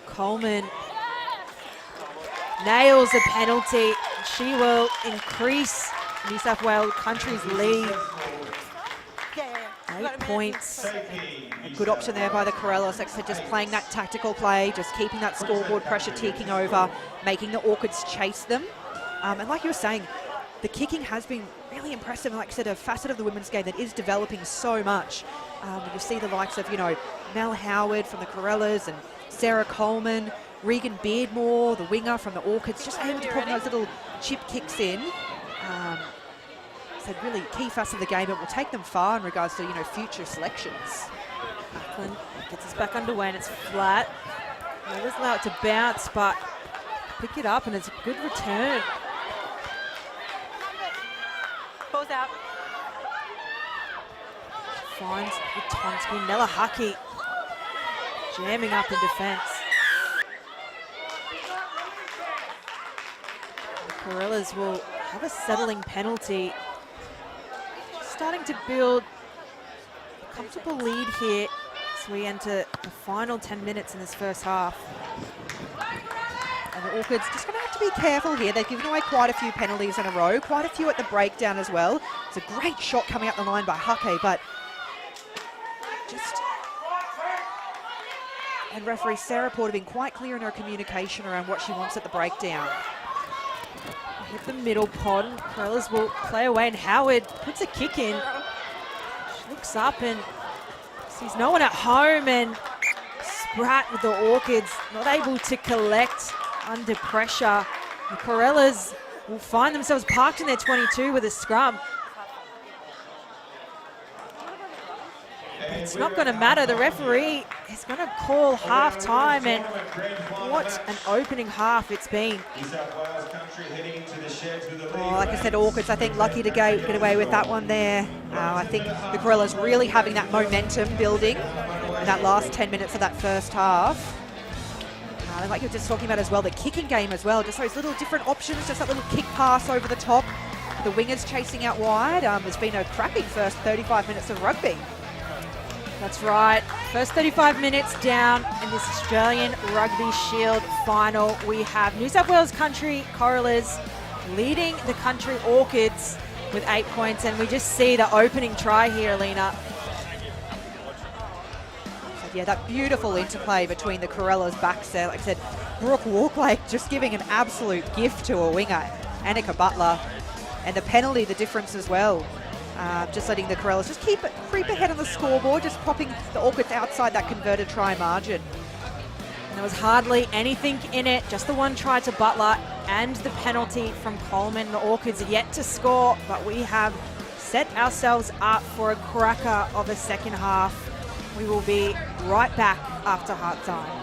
Coleman nails a penalty. She will increase New South Wales country's lead. 8 points. A good option there by the Corellas. Like I said, just playing that tactical play, just keeping that scoreboard pressure ticking over, making the Orchids chase them. And like you were saying, the kicking has been really impressive. And like I said, a facet of the women's game that is developing so much. You see the likes of, Mel Howard from the Corellas and Sarah Coleman, Regan Beardmore, the winger from the Orchids, just able to put those little chip kicks in. So really key facet of the game, but will take them far in regards to, future selections. Buckland gets us back underway and it's flat. They just allow it to bounce, but pick it up and it's a good return. Pulls out. Finds Witonski. Nella Huckey jamming up in defence. The Corellas will have a settling penalty. Starting to build a comfortable lead here as we enter the final 10 minutes in this first half. And the Orchids just going to have to be careful here. They've given away quite a few penalties in a row, quite a few at the breakdown as well. It's a great shot coming up the line by Huckey, but just... And referee Sarah Porter been quite clear in her communication around what she wants at the breakdown. Hit the middle pod. Corellas will play away and Howard puts a kick in. She looks up and sees no one at home and Spratt with the Orchids not able to collect under pressure. The Corellas will find themselves parked in their 22 with a scrum. It's not going to matter. The referee is going to call half time, and what an opening half it's been. Like I said, Orchids, I think, lucky to get away with that one there. I think the Corellas really having that momentum building in that last 10 minutes of that first half. And like you were just talking about as well, the kicking game as well, just those little different options, just that little kick pass over the top. The wingers chasing out wide. There's been a cracking first 35 minutes of rugby. That's right. First 35 minutes down in this Australian Rugby Shield final. We have New South Wales country Corellas leading the country Orchids with 8 points, and we just see the opening try here, Alina. Yeah, that beautiful interplay between the Corellas backs there. Like I said, Brooke Walklake just giving an absolute gift to a winger, Annika Butler. And the penalty, the difference as well. Just letting the Corellas just creep ahead on the scoreboard, just popping the Orchids outside that converted try margin. And there was hardly anything in it, just the one try to Butler and the penalty from Coleman. The Orchids are yet to score, but we have set ourselves up for a cracker of a second half. We will be right back after half time.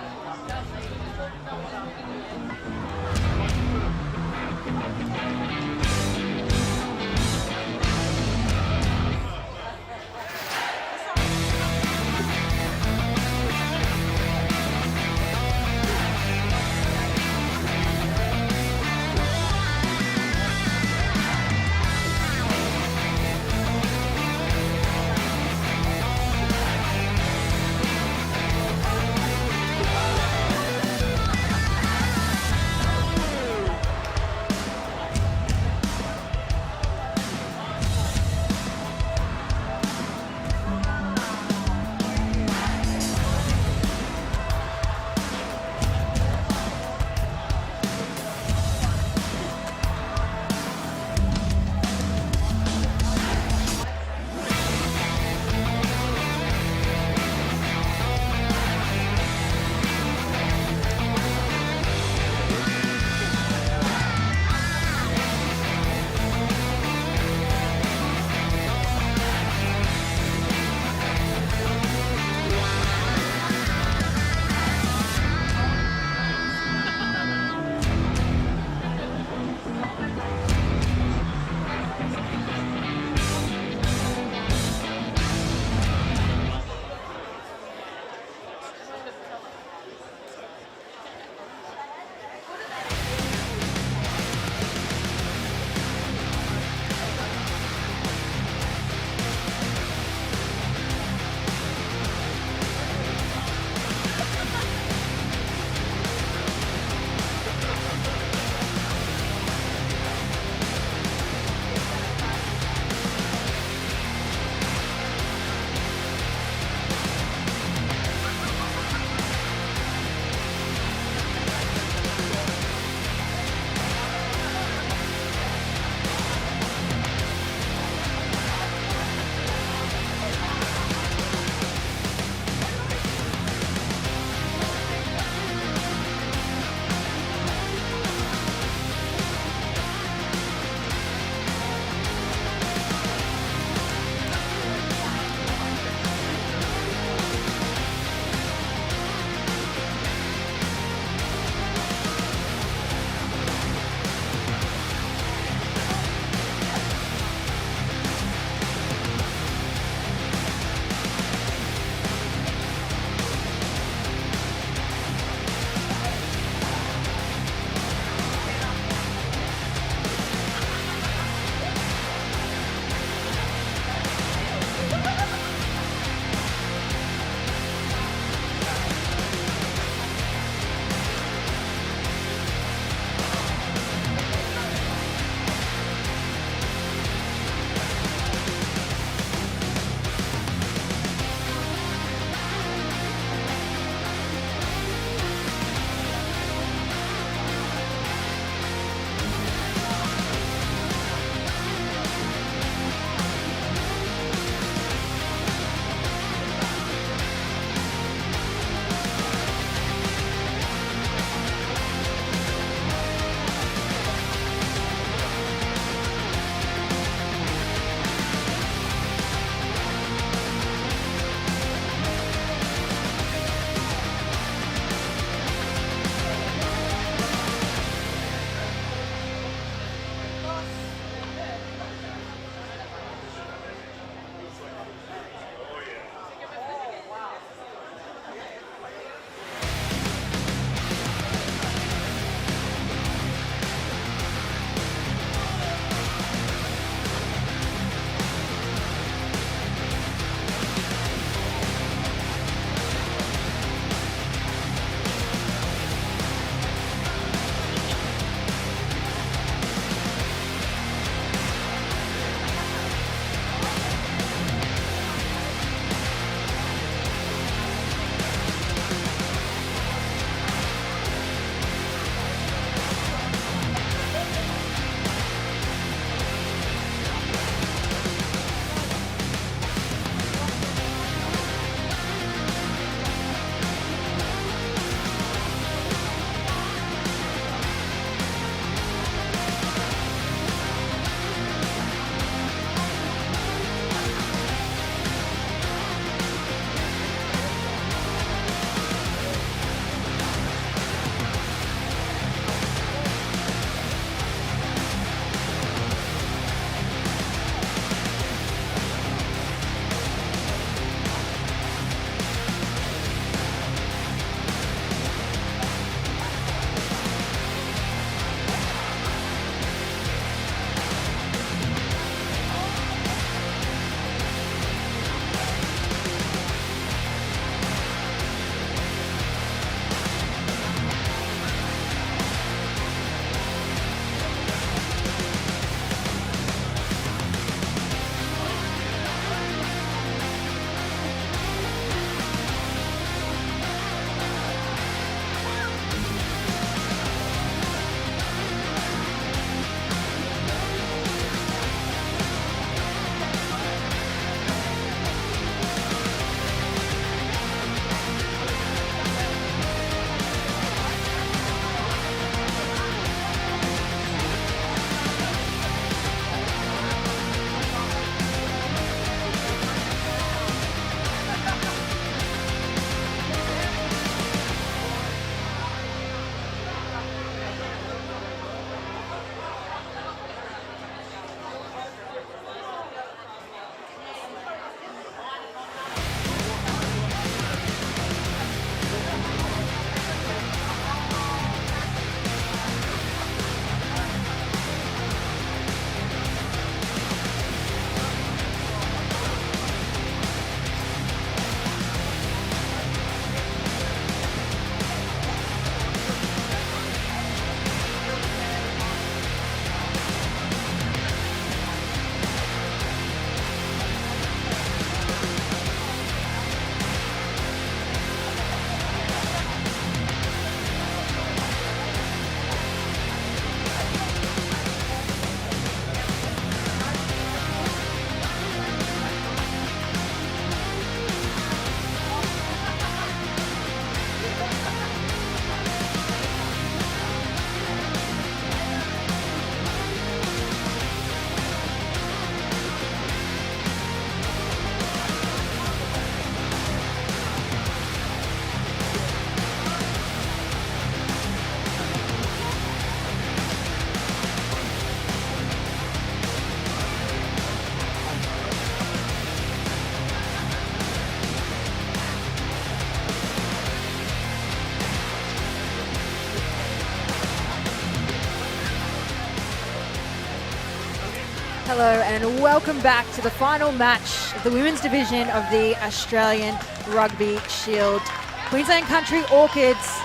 Hello and welcome back to the final match of the women's division of the Australian Rugby Shield. Queensland Country Orchids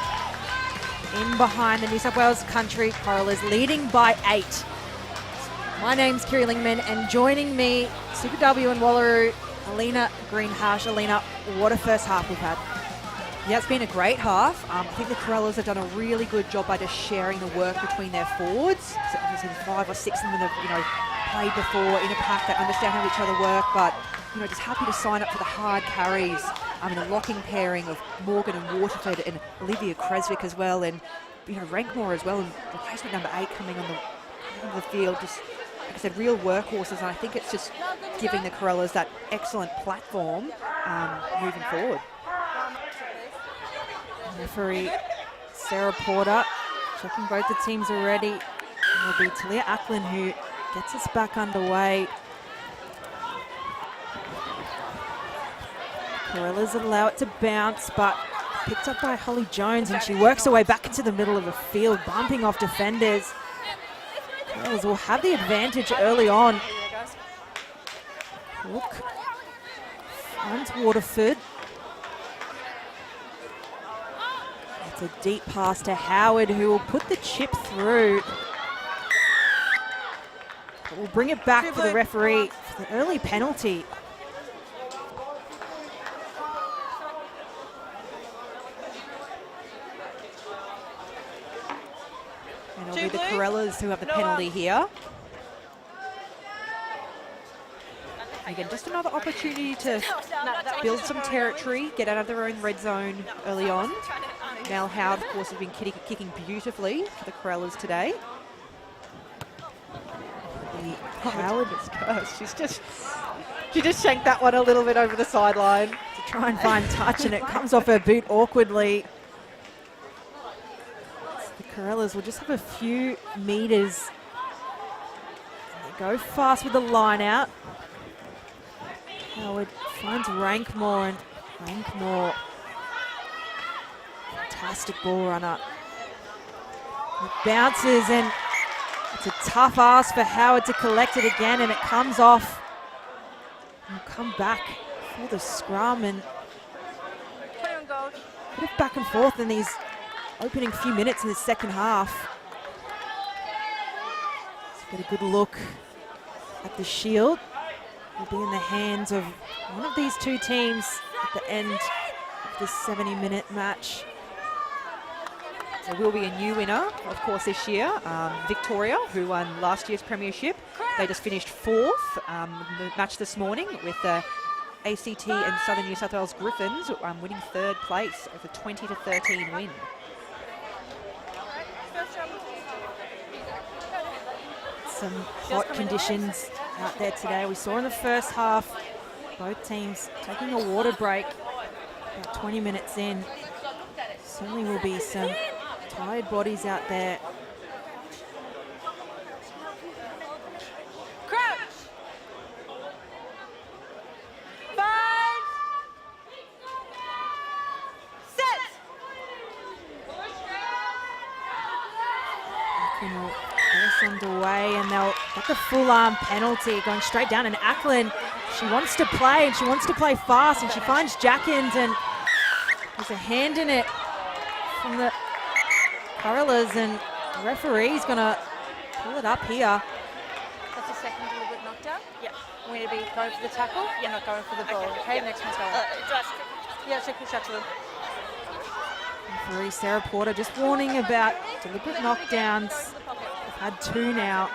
in behind the New South Wales Country Corellas, leading by 8. My name's Kiri Lingman, and joining me, Super W and Wallaroo, Alina Greenhalgh. Alina, what a first half we've had. Yeah, it's been a great half. I think the Corellas have done a really good job by just sharing the work between their forwards. So obviously 5 or 6 of them have, played before in a pack that understand how each other work, but just happy to sign up for the hard carries. In a locking pairing of Morgan and Waterford and Olivia Creswick as well, and Rankmore as well, and replacement number 8 coming on the field. Just like I said, real workhorses, and I think it's just giving the Corellas that excellent platform moving forward. Referee Sarah Porter checking both the teams already. It'll be Talia Ackland who gets us back underway. Corellas allow it to bounce, but picked up by Holly Jones, and she works her way back into the middle of the field, bumping off defenders. Corellas will have the advantage early on. Look, finds Waterford. It's a deep pass to Howard, who will put the chip through. But we'll bring it back to the referee for the early penalty. And it'll be the Corellas who have the penalty here. Again, just another opportunity to build some territory, get out of their own red zone early on. Mel Howard, of course, has been kicking beautifully for the Corellas today. Howard is cursed. She just shanked that one a little bit over the sideline to try and find touch, and it comes off her boot awkwardly. The Corellas will just have a few meters. They go fast with the line out. Howard finds Rankmore, and Rankmore, fantastic ball runner. It bounces, and it's a tough ask for Howard to collect it again, and it comes off. And we'll come back for the scrum, and a bit of back and forth in these opening few minutes in the second half. Let's get a good look at the Shield. Will be in the hands of one of these two teams at the end of this 70-minute match. There will be a new winner, of course, this year. Victoria, who won last year's premiership. They just finished 4th the match this morning with the ACT and Southern New South Wales Griffins winning 3rd place with a 20-13 win. Some hot conditions out there today. We saw in the first half both teams taking a water break about 20 minutes in. Certainly will be some tired bodies out there. Crouch. 5. Set. Will get us underway, and they'll get the full arm penalty going straight down. And Ackland, she wants to play, and she wants to play fast, and she finds Jackins, and there's a hand in it from the Corellas, and the referee's gonna pull it up here. That's a second deliberate knockdown? Yeah. We need to be going for the tackle? Yeah. Not going for the ball. Okay, next one's going. Yeah, check the shot to them. Referee Sarah Porter just warning about deliberate knockdowns. They've had 2 now.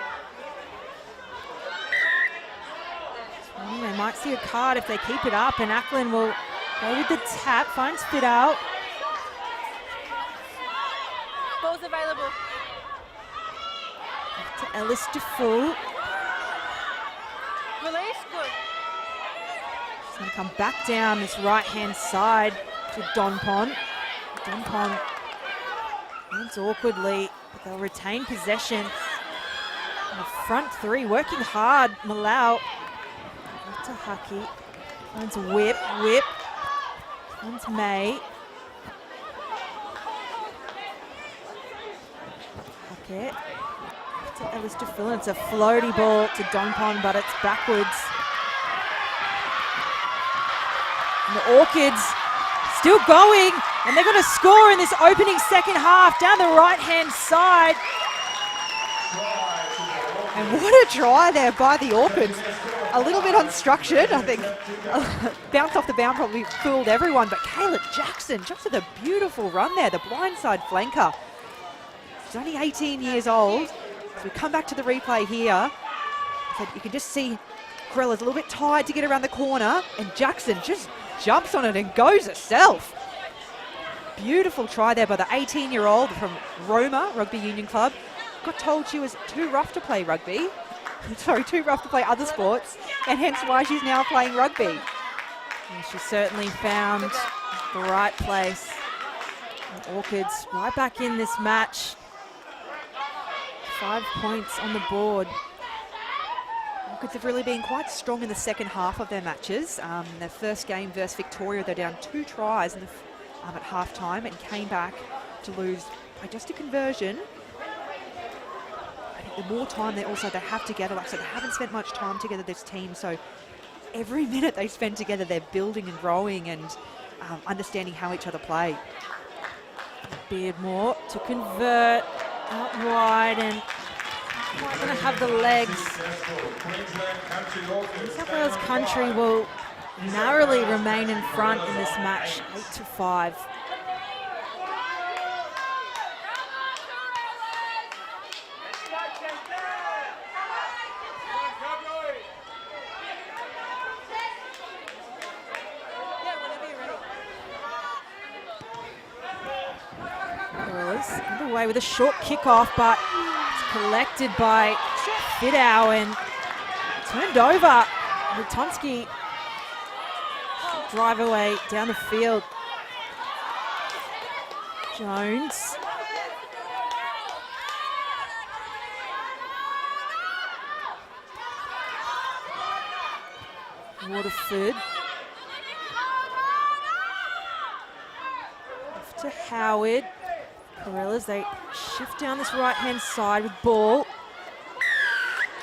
They might see a card if they keep it up, and Ackland will go with the tap, finds Fidel. Ball's available. To Ellis DeFool. Release, good. She's going to come back down this right-hand side to Donpon. Donpon moves awkwardly, but they'll retain possession. And the front 3 working hard. Malau to Hucky. Finds Whip. Finds May. Huckett To Ellis DeFillon. It's a floaty ball to Donpon, but it's backwards. And the Orchids still going, and they're going to score in this opening second half down the right-hand side. And what a try there by the Orchids. A little bit unstructured, I think. Bounce off the bound probably fooled everyone, but Kayla Jackson just with a beautiful run there, the blindside flanker. She's only 18 years old. So we come back to the replay here. So you can just see Corellas a little bit tired to get around the corner, and Jackson just jumps on it and goes herself. Beautiful try there by the 18-year-old from Roma Rugby Union Club. Got told she was too rough to play rugby. Sorry, too rough to play other sports, and hence why she's now playing rugby. And she certainly found the right place. And Orchids right back in this match. 5 points on the board. Orchids have really been quite strong in the second half of their matches. Their first game versus Victoria, they're down 2 tries in the, at half-time and came back to lose by just a conversion. I think the more time they have together, like I said, they haven't spent much time together, this team, so every minute they spend together, they're building and growing and understanding how each other play. Beardmore to convert out wide, and not going to have the legs. New South Wales Country will narrowly remain in front in this match, 8-5. Underway with a short kickoff, but it's collected by Fidow and turned over. Lutonski drive away down the field. Jones. Waterford. Off to Howard. Corellas, they shift down this right-hand side with ball.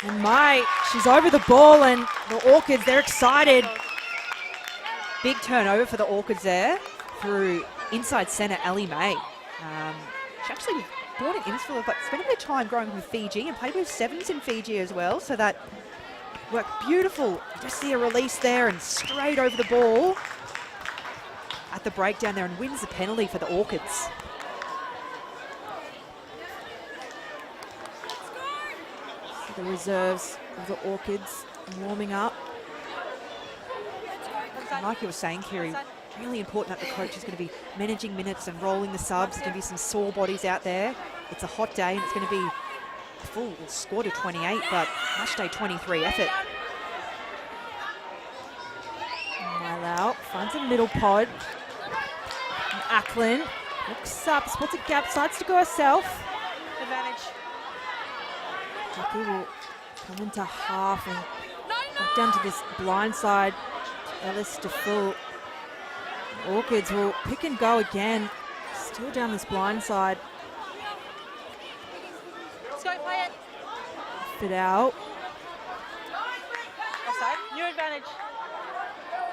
And she's over the ball, and the Orchids, they're excited. Big turnover for the Orchids there through inside centre Ellie May. She actually was born in Innisfail, but spent a bit of time growing up in Fiji and played with sevens in Fiji as well, so that worked beautiful. Just see a release there and straight over the ball at the breakdown there, and wins the penalty for the Orchids. The reserves of the Orchids warming up. And like you were saying, Kiri, really important that the coach is going to be managing minutes and rolling the subs. There's going to be some sore bodies out there. It's a hot day and it's going to be a full squad of 28, but match day 23 effort. Milo finds a middle pod. And Ackland looks up, spots a gap, decides to go herself. Advantage. Jackie will come into half and back down to this blind side. Ellis DeFillon. Orchids will pick and go again. Still down this blind side. Let's go, play it. Fit out. Offside. New advantage.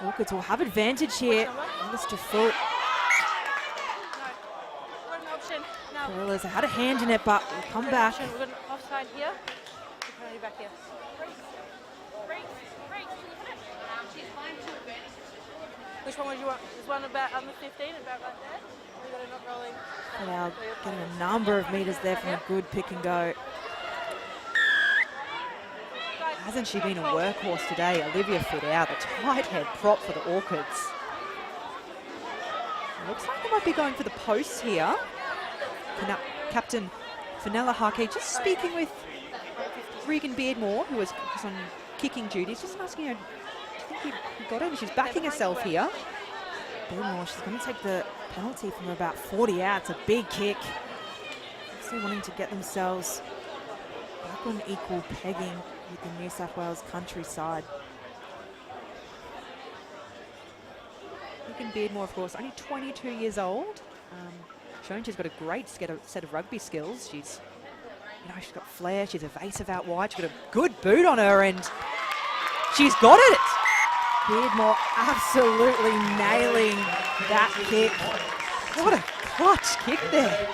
Orchids will have advantage here. Ellis DeFillon. No. We've got an option. No. Corellas had a hand in it, but will come back. We've got an offside here. We're going back here. Which one would you want? Is one about under 15, about right there? We got it not rolling. Now getting a number of meters there from a good pick and go. Hasn't she been a workhorse today? Olivia Fidow, the tight head prop for the Orchids. Looks like they might be going for the posts here. Captain Fenella Hake just speaking with Regan Beardmore, who was on kicking duties, just asking her, do you think you got it? She's backing herself here. Beardmore, she's going to take the penalty from about 40 out. It's a big kick. Obviously wanting to get themselves back on equal pegging with the New South Wales countryside. Regan Beardmore, of course, only 22 years old. Shown she's got a great set of rugby skills. She's You know, she's got flair, she's evasive out wide, she's got a good boot on her, and she's got it. Beardmore absolutely nailing that kick. What a clutch kick there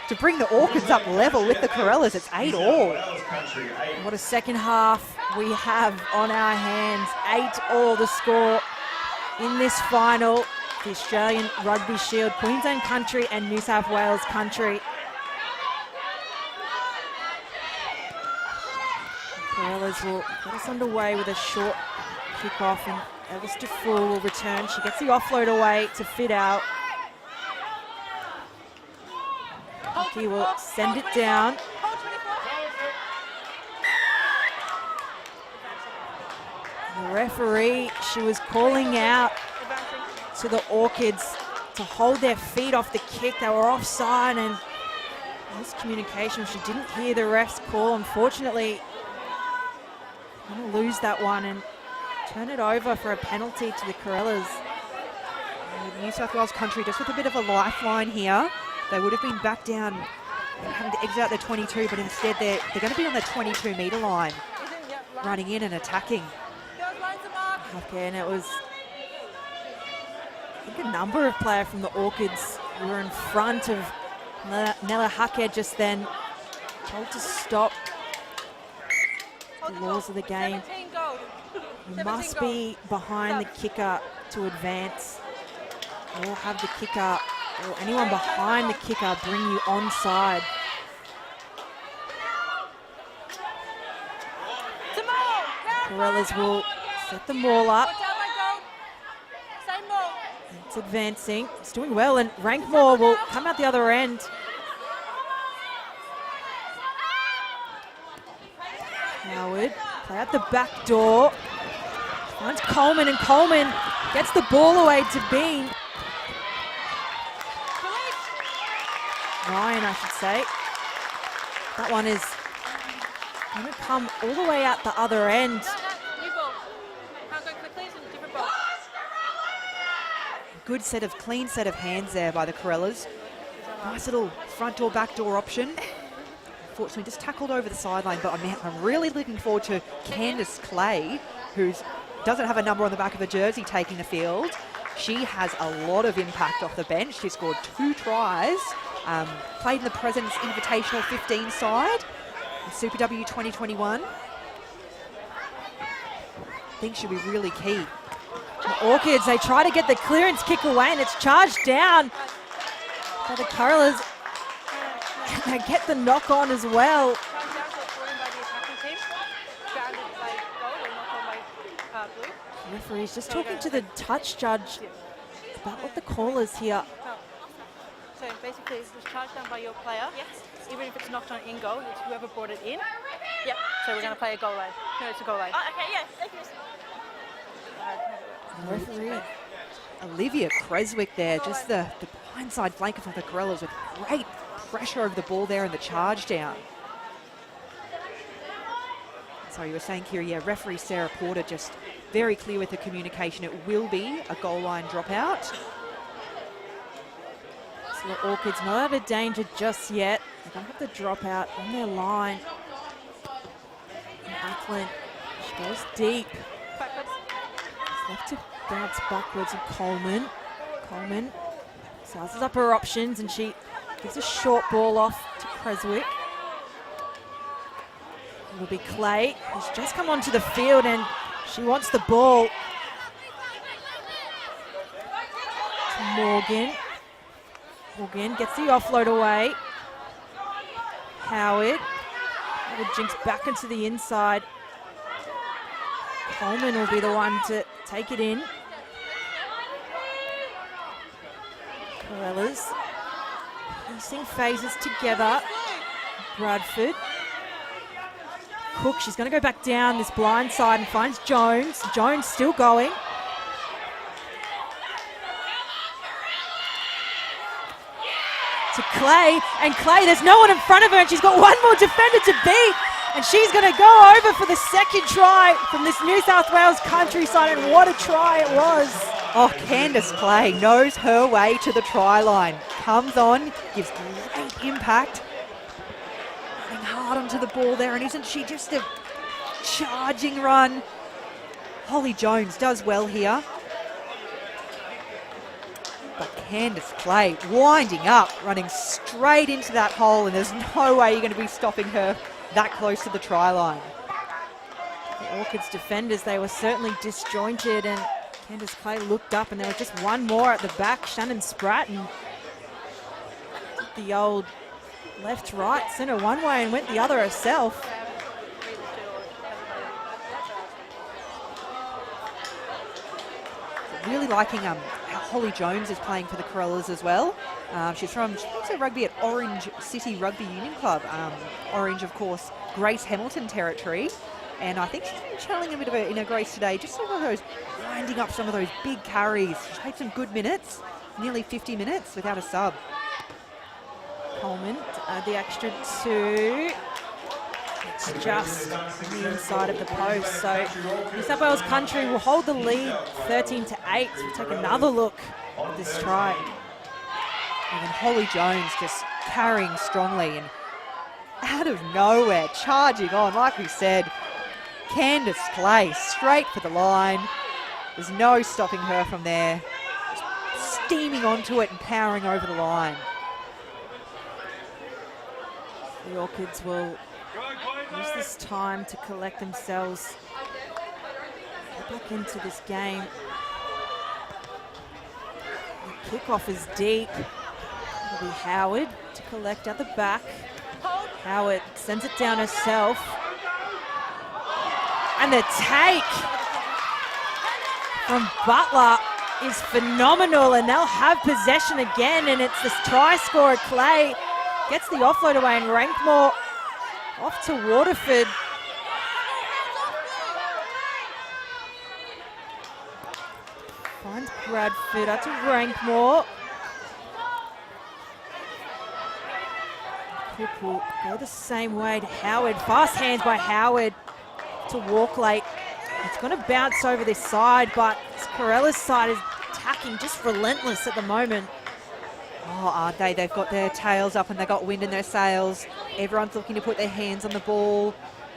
to bring the Orchids up level with the Corellas. It's 8-all. What a second half we have on our hands. 8-all the score in this final. The Australian Rugby Shield, Queensland Country and New South Wales Country. The Corellas will get us underway with a short kick-off, and Ellis Dufour will return. She gets the offload away to Fit Out. He will send it down. The referee, she was calling out to the Orchids to hold their feet off the kick. They were offside, and miscommunication. She didn't hear the ref's call. Unfortunately, going to lose that one and turn it over for a penalty to the Corellas. New South Wales Country just with a bit of a lifeline here. They would have been back down, having to exit out their 22, but instead they're going to be on the 22-metre line, running in and attacking. Okay, and it was, I think, a number of players from the Orchids who were in front of Nella Hackett just then, told to stop. The laws of the game. You must be behind the kicker to advance, or have the kicker or anyone behind the kicker bring you onside. Corellas will set the maul up. It's advancing. It's doing well, and Rankmore will come out the other end. Howard, play out the back door. Finds Coleman, and Coleman gets the ball away to Bean. Ryan, I should say. That one is going to come all the way out the other end. Good set of, clean set of hands there by the Corellas. Nice little front door, back door option. Unfortunately, just tackled over the sideline, but I'm really looking forward to Candice Clay, who doesn't have a number on the back of a jersey, taking the field. She has a lot of impact off the bench. She scored 2 tries, played in the President's Invitational 15 side in Super W 2021. I think she'll be really key. The Orchids, they try to get the clearance kick away, and it's charged down by the Corellas. They get the knock on as well. The referee's just talking to the touch judge about what the call is here. So basically, it's charged down by your player. Yes. Even if it's knocked on in goal, it's whoever brought it in. Yep. So we're going to play a goal line. No, it's a goal line. Oh, okay, yeah, thank you. Referee. Olivia Creswick there, just the blindside flanker for the Corellas with great pressure over the ball there and the charge down. So you were saying, Kira, yeah, referee Sarah Porter just very clear with the communication. It will be a goal line dropout. So the Orchids not out of danger just yet. They don't have the dropout on their line. And Ackland, she goes deep. Left to bounce backwards of Coleman. Coleman sizes up her options, and she gives a short ball off to Creswick. It'll be Clay, who's just come onto the field, and she wants the ball. To Morgan. Morgan gets the offload away. Howard. Howard jinks back into the inside. Coleman will be the one to take it in. Corellas piecing phases together. Bradford. Cook, she's going to go back down this blind side and finds Jones. Jones still going. To Clay, and Clay, there's no one in front of her, and she's got one more defender to beat, and she's going to go over for the second try from this New South Wales countryside, and what a try it was. Oh, Candice Clay knows her way to the try line. Comes on, gives great impact. Running hard hard onto the ball there, and isn't she just a charging run? Holly Jones does well here. But Candice Clay winding up, running straight into that hole, and there's no way you're going to be stopping her that close to the try line. The Orchids defenders, they were certainly disjointed, and Candice Clay looked up and there was just one more at the back. Shannon Spratt, and the old left-right, centre one way and went the other herself. Really liking how Holly Jones is playing for the Corellas as well. She's plays her rugby at Orange City Rugby Union Club. Orange, of course, Grace Hamilton territory. And I think she's been channeling a bit of her inner Grace today, just some of those, winding up some of those big carries. She's had some good minutes, nearly 50 minutes without a sub. Coleman to add the extra 2. It's just the inside of the post. So New South Wales Country will hold the lead 13-8. We'll take another look at this try. And then Holly Jones just carrying strongly and out of nowhere, charging on, like we said. Candice Clay straight for the line. There's no stopping her from there. Just steaming onto it and powering over the line. The Orchids will use this time to collect themselves, get back into this game. The kickoff is deep. It'll be Howard to collect at the back. Howard sends it down herself. And the take from Butler is phenomenal, and they'll have possession again, and it's this try scorer Clay. Gets the offload away, and Rankmore off to Waterford. Finds Bradford up to Rankmore. Cook will go the same way to Howard. Fast hands by Howard to Walklate. It's going to bounce over this side, but Corellas' side is attacking just relentless at the moment. Oh, aren't they? They've got their tails up and they've got wind in their sails. Everyone's looking to put their hands on the ball,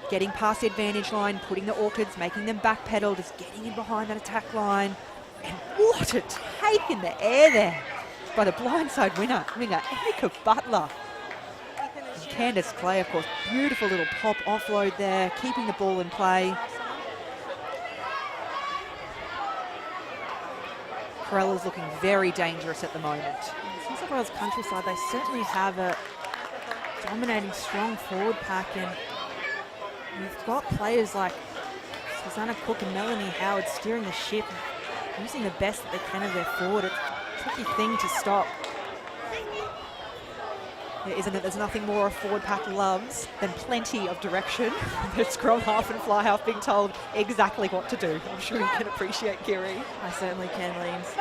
getting past the advantage line, putting the Orchids, making them backpedal, just getting in behind that attack line. And what a take in the air there by the blindside winger, Erica Butler. And Candice Clay, of course, beautiful little pop offload there, keeping the ball in play. Corellas looking very dangerous at the moment. New South Wales Countryside, they certainly have a dominating, strong forward pack, and we've got players like Susanna Cook and Melanie Howard steering the ship, using the best that they can of their forward. It's a tricky thing to stop. Yeah, isn't it? There's nothing more a forward pack loves than plenty of direction. The scrum half and fly half being told exactly what to do. I'm sure you can appreciate Kiri. I certainly can, Liams.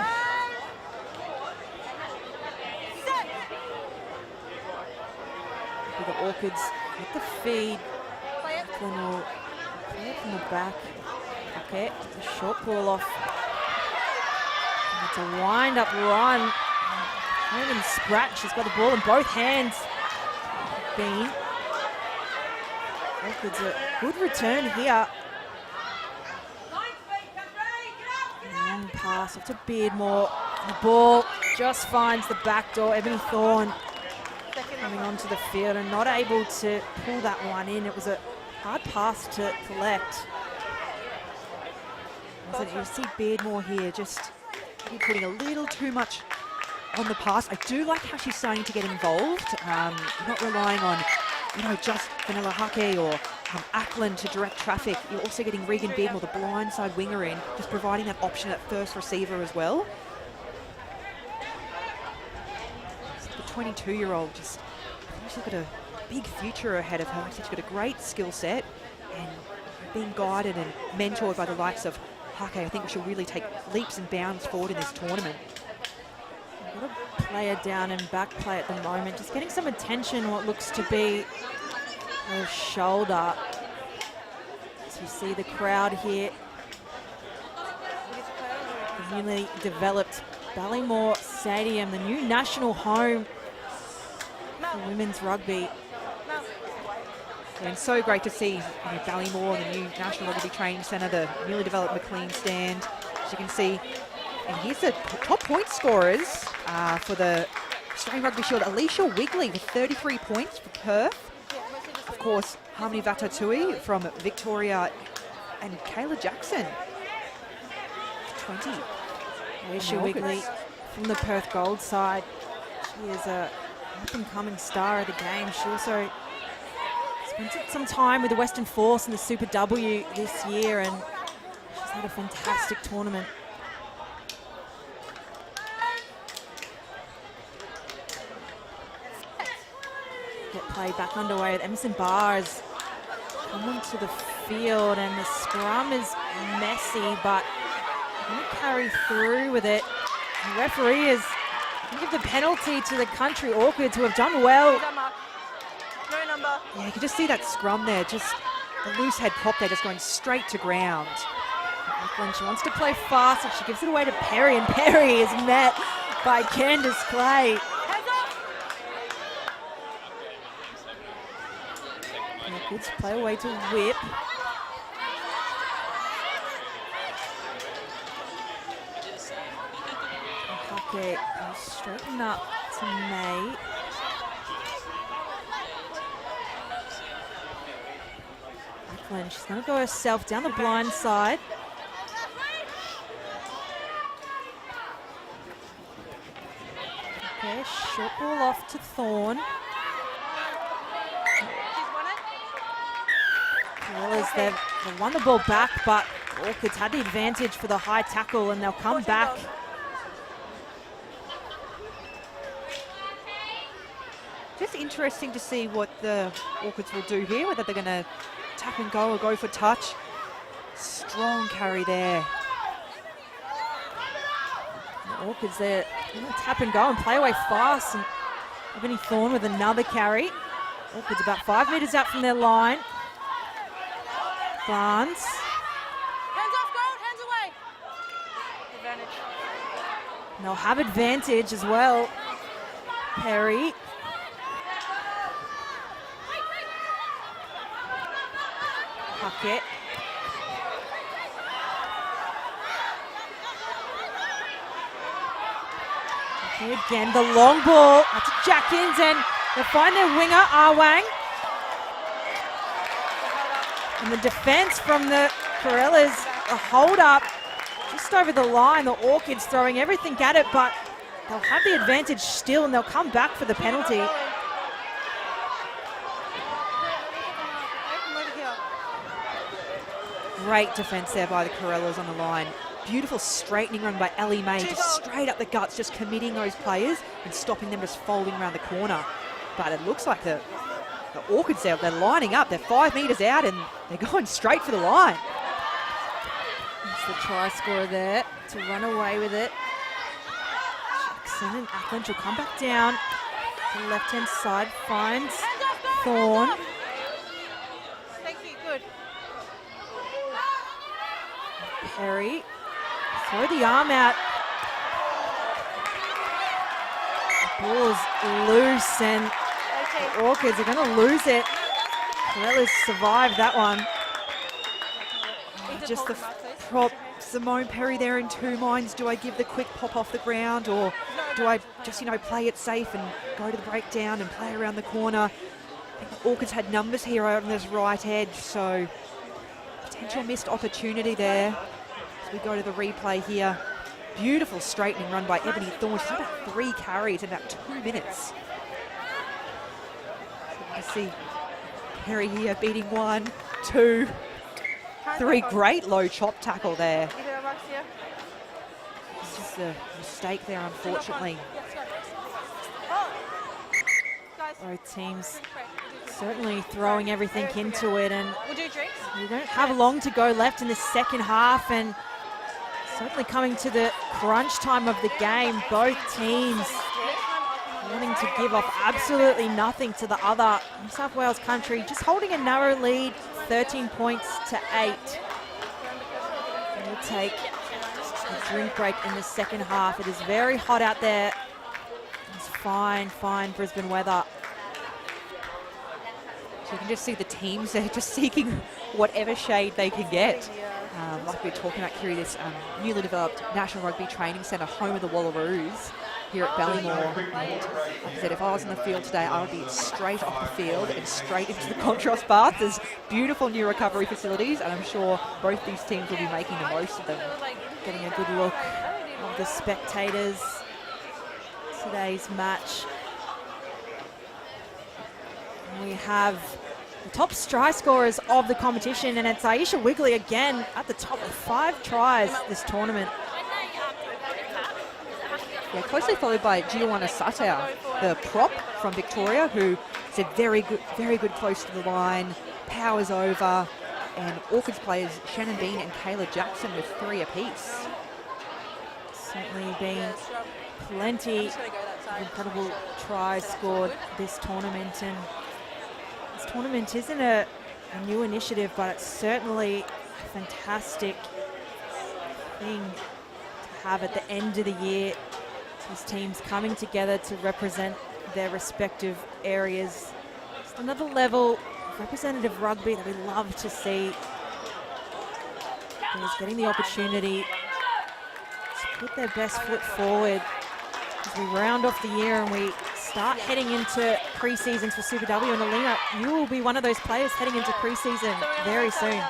The Orchids with the feed. Then will play it from the back. Okay, it's a short pull off. And it's a wind-up run. Hayden Spratt, she's got the ball in both hands. Bean. Orchids a good return here. Long pass off to Beardmore. The ball just finds the back door. Ebony Thorne coming onto the field and not able to pull that one in. It was a hard pass to collect. So you see Beardmore here just putting a little too much on the pass. I do like how she's starting to get involved, not relying on, just Vanilla Hake or Ackland to direct traffic. You're also getting Regan Beardmore, the blindside winger, in, just providing that option at first receiver as well. So the 22-year-old she's got a big future ahead of her. She's got a great skill set, and being guided and mentored by the likes of Hake, I think she'll really take leaps and bounds forward in this tournament. Got a player down and back play at the moment, just getting some attention, what looks to be a shoulder. As you see the crowd here, the newly developed Ballymore Stadium, the new national home for women's rugby. And so great to see Ballymore, the new National Rugby Training Centre, the newly developed McLean stand, as you can see. And here's the top point scorers for the Australian Rugby Shield. Alicia Wigley with 33 points for Perth. Of course, Harmony Vatatui from Victoria, and Kayla Jackson, 20. Alicia Wigley from the Perth Gold side. She is a up-and-coming star of the game. She also spent some time with the Western Force in the Super W this year, and she's had a fantastic tournament. Get play back underway with Emerson Barrs coming to the field, and the scrum is messy, but won't carry through with it. The referee is going to give the penalty to the Country Orchids, who have done well. No number. Yeah, you can just see that scrum there, just the loose head pop there, just going straight to ground. Auckland, she wants to play fast, and she gives it away to Perry, and Perry is met by Candice Clay. Orchids play away to Whip. Okay, straighten up to May. Auckland, she's going to go herself down the blind side. Okay, short ball off to Thorne. Corellas, they've won the ball back, but Orchids had the advantage for the high tackle, and they'll come back. Just interesting to see what the Orchids will do here, whether they're going to tap and go or go for touch. Strong carry there. The Orchids, they're going to tap and go and play away fast. And Ebony Thorne with another carry. Orchids about 5 metres out from their line. Barnes. Hands off, Gold, hands away. Advantage. And they'll have advantage as well. Perry. Puckett. Okay, again, the long ball out to Jackins, and they'll find their winger, Arwang. And the defense from the Corellas, a hold up just over the line. The Orchids throwing everything at it, but they'll have the advantage still, and they'll come back for the penalty. Great defence there by the Corellas on the line. Beautiful straightening run by Ellie May, just straight up the guts, just committing those players and stopping them just folding around the corner. But it looks like the Orchids there, they're lining up, they're 5 metres out and they're going straight for the line. That's the try scorer there to run away with it. Jackson and Ackland will come back down to the left-hand side, finds Thorne. Thank you, good. Perry, throw the arm out. The ball's loose, and the Orchids are going to lose it. Corellas survived that one. Just the prop, Simone Perry there in 2 minds. Do I give the quick pop off the ground, or do I just, play it safe and go to the breakdown and play around the corner? I think the Orchids had numbers here on this right edge, so potential missed opportunity there. As we go to the replay here. Beautiful straightening run by Ebony Thorne. She's had about 3 carries in about 2 minutes. I see Perry here beating 1, 2, 3. Great low chop tackle there. It's just a mistake there, unfortunately. Both teams certainly throwing everything into it, and We'll do drinks. we don't have long to go left in the second half, and certainly coming to the crunch time of the game. Both teams wanting to give off absolutely nothing to the other. New South Wales Country just holding a narrow lead, 13 points to 8. We'll take a drink break in the second half. It is very hot out there. It's fine Brisbane weather. So you can just see the teams, they're just seeking whatever shade they can get. Like we were talking about, Kiri, this newly developed National Rugby Training Centre, home of the Wallaroos here at Ballymore. And like I said, if I was in the field today, I would be straight off the field and straight into the contrast bath. There's beautiful new recovery facilities, and I'm sure both these teams will be making the most of them. Getting a good look of the spectators. Today's match. We have the top try scorers of the competition, and it's Aisha Wigley again at the top with 5 tries this tournament. Yeah, closely followed by Giovanna Satau, the prop from Victoria, who is very good close to the line, powers over, and Orchids players Shannon Bean and Kayla Jackson with 3 apiece. Certainly been plenty of incredible tries scored this tournament, and this tournament isn't a new initiative, but it's certainly a fantastic thing to have at the end of the year. These teams coming together to represent their respective areas. Just another level of representative rugby that we love to see. Is getting the opportunity to put their best foot forward as we round off the year and we start heading into pre-seasons for Super W. And Alina, you will be one of those players heading into pre-season very soon.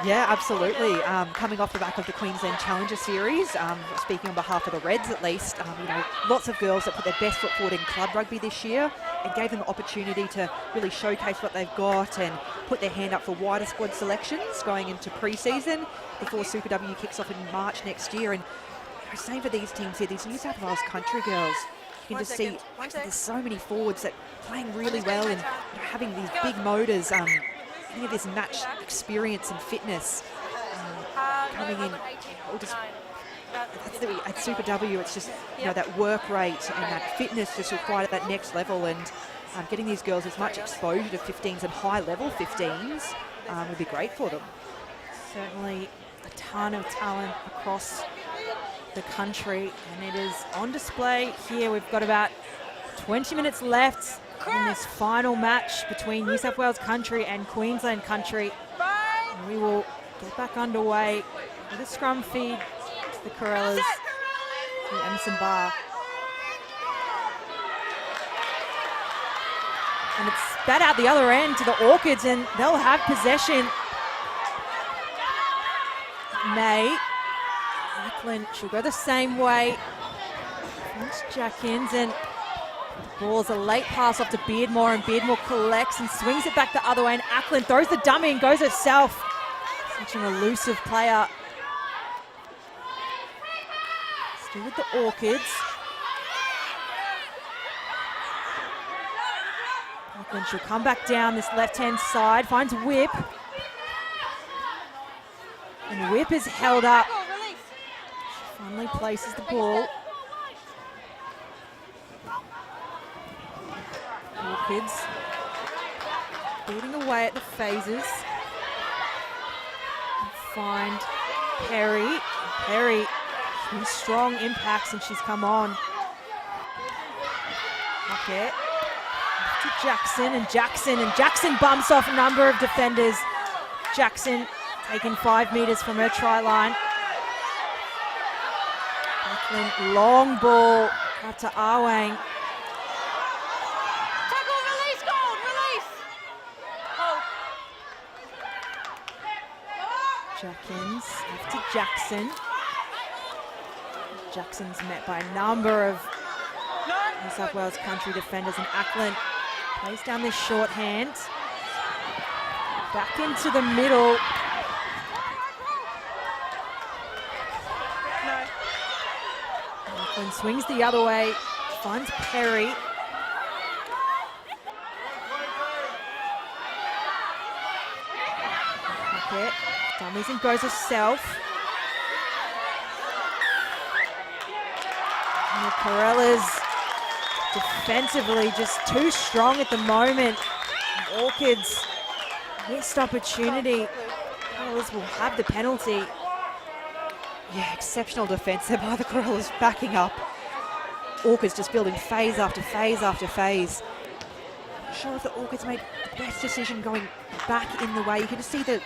Yeah, absolutely. Coming off the back of the Queensland Challenger Series, speaking on behalf of the Reds at least, you know, lots of girls that put their best foot forward in club rugby this year and gave them the opportunity to really showcase what they've got and put their hand up for wider squad selections going into pre-season before Super W kicks off in March next year. And same for these teams here, these New South Wales country girls. You can just see there's so many forwards that playing really well and having these big motors. Any of this match experience and fitness coming in. At Super W, it's just that work rate and that fitness just required at that next level, and getting these girls as much exposure to 15s and high level 15s would be great for them. Certainly a ton of talent across the country, and it is on display here. We've got about 20 minutes left in this final match between New South Wales country and Queensland country. And we will get back underway with a scrum feed to the Corellas through Emerson Bar. And it's spat out the other end to the Orchids, and they'll have possession. May Ackland, she'll go the same way. It's Jackins, and ball's a late pass off to Beardmore, and Beardmore collects and swings it back the other way, and Ackland throws the dummy and goes herself. Such an elusive player. Still with the Orchids. Ackland, she'll come back down this left-hand side, finds Whip. And Whip is held up. She finally places the ball. Orchids beating away at the phases. And find Perry. Perry, some strong impacts, and she's come on. Okay. To Jackson, and Jackson bumps off a number of defenders. Jackson taking 5 meters from her try line. Ackland, long ball out to Arwang. Jackins to Jackson. Jackson's met by a number of New South Wales country defenders, and Ackland plays down this shorthand. Back into the middle. Ackland swings the other way, finds Perry. Okay. Dummies and goes herself. And the Corellas defensively just too strong at the moment. And Orchids missed opportunity. Corellas will have the penalty. Yeah, exceptional defence there by the Corellas, backing up. Orchids just building phase after phase after phase. Not sure if the Orchids made the best decision going back in the way. You can just see the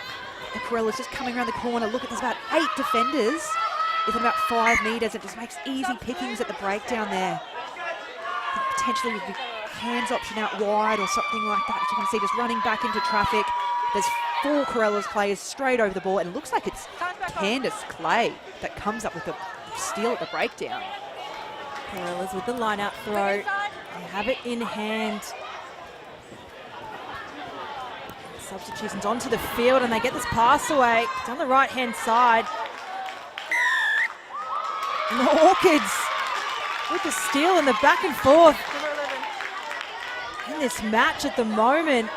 Corellas just coming around the corner. Look, there's about 8 defenders within about 5 metres. It just makes easy pickings at the breakdown there. Potentially with the hands option out wide or something like that. As you can see, just running back into traffic. There's 4 Corellas players straight over the ball, and it looks like it's Candice Clay that comes up with the steal at the breakdown. Corellas with the line-out throw. They have it in hand. Substitutions onto the field, and they get this pass away down the right-hand side. And the Orchids with the steal and the back and forth in this match at the moment.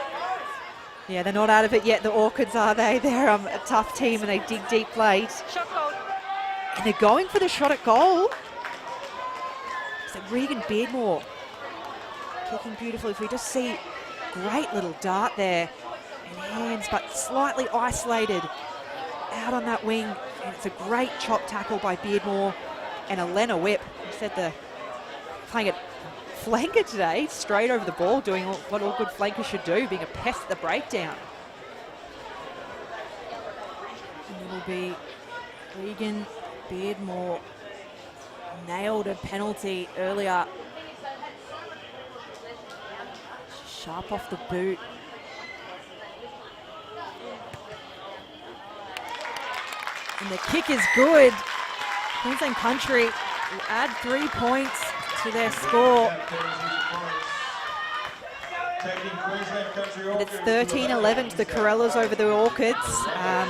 Yeah, they're not out of it yet, the Orchids, are they? They're a tough team, and they dig deep late. Shot goal. And they're going for the shot at goal. So Regan Beardmore kicking beautifully. If we just see, great little dart there. And hands, but slightly isolated out on that wing. And it's a great chop tackle by Beardmore. And Elena Whip, who said the playing it flanker today, straight over the ball, doing what all good flankers should do, being a pest at the breakdown. And it'll be Regan Beardmore nailed a penalty earlier. Sharp off the boot. And the kick is good. Queensland Country will add 3 points to their score. And it's 13-11 to the Corellas over the Orchids.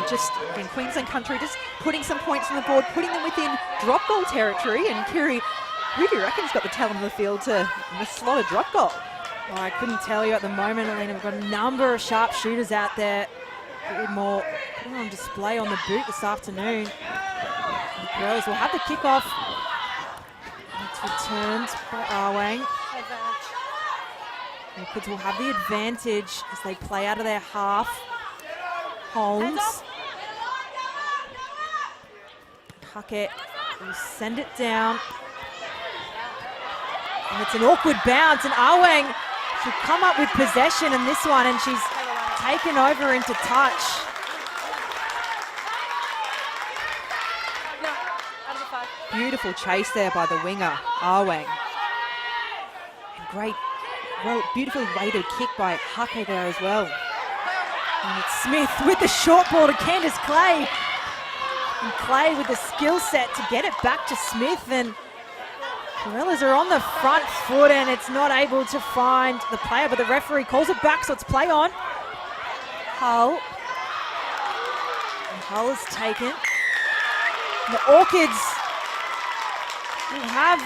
Just in Queensland Country, just putting some points on the board, putting them within drop goal territory. And Kiri, who do you reckon's got the talent on the field to slot a drop goal? Well, I couldn't tell you at the moment, Alina. We've got a number of sharp shooters out there. More putting on display on the boot this afternoon. The Corellas will have the kickoff. It's returned by Arwang. The Orchids will have the advantage as they play out of their half. Holmes. Huckett will send it down. And it's an awkward bounce, and Arwang should come up with possession in this one, and she's taken over into touch. Beautiful chase there by the winger, Arwang. And great, well, beautifully weighted kick by Hake there as well. And it's Smith with the short ball to Candice Clay. And Clay with the skill set to get it back to Smith, and Corellas are on the front foot, and it's not able to find the player, but the referee calls it back, so it's play on. Hull. And Hull is taken. And the Orchids will have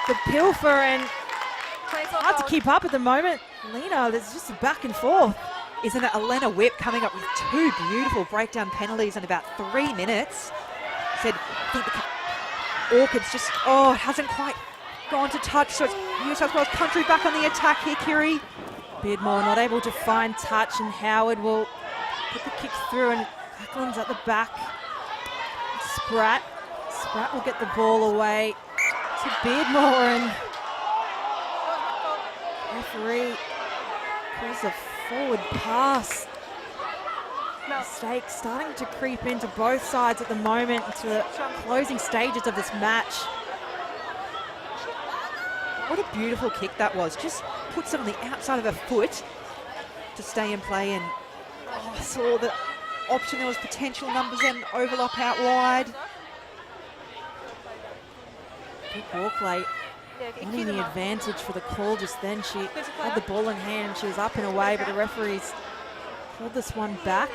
the pilfer, and hard to keep up at the moment. Lena, there's just a back and forth. Isn't it Elena Whip coming up with 2 beautiful breakdown penalties in about 3 minutes? Said, I think the Orchids just, hasn't quite gone to touch, so it's New South Wales Country back on the attack here, Kiri. Beardmore not able to find touch, and Howard will put the kick through, and Ackland's at the back. Spratt will get the ball away to Beardmore, and referee calls a forward pass. Mistake starting to creep into both sides at the moment, into the closing stages of this match. What a beautiful kick that was. Just puts it on the outside of her foot to stay in play, and I saw the option. There was potential numbers and overlap out wide. Big Walkley wanting the advantage for the call just then. She had the ball in hand, she was up and away, but the referees pulled this one back.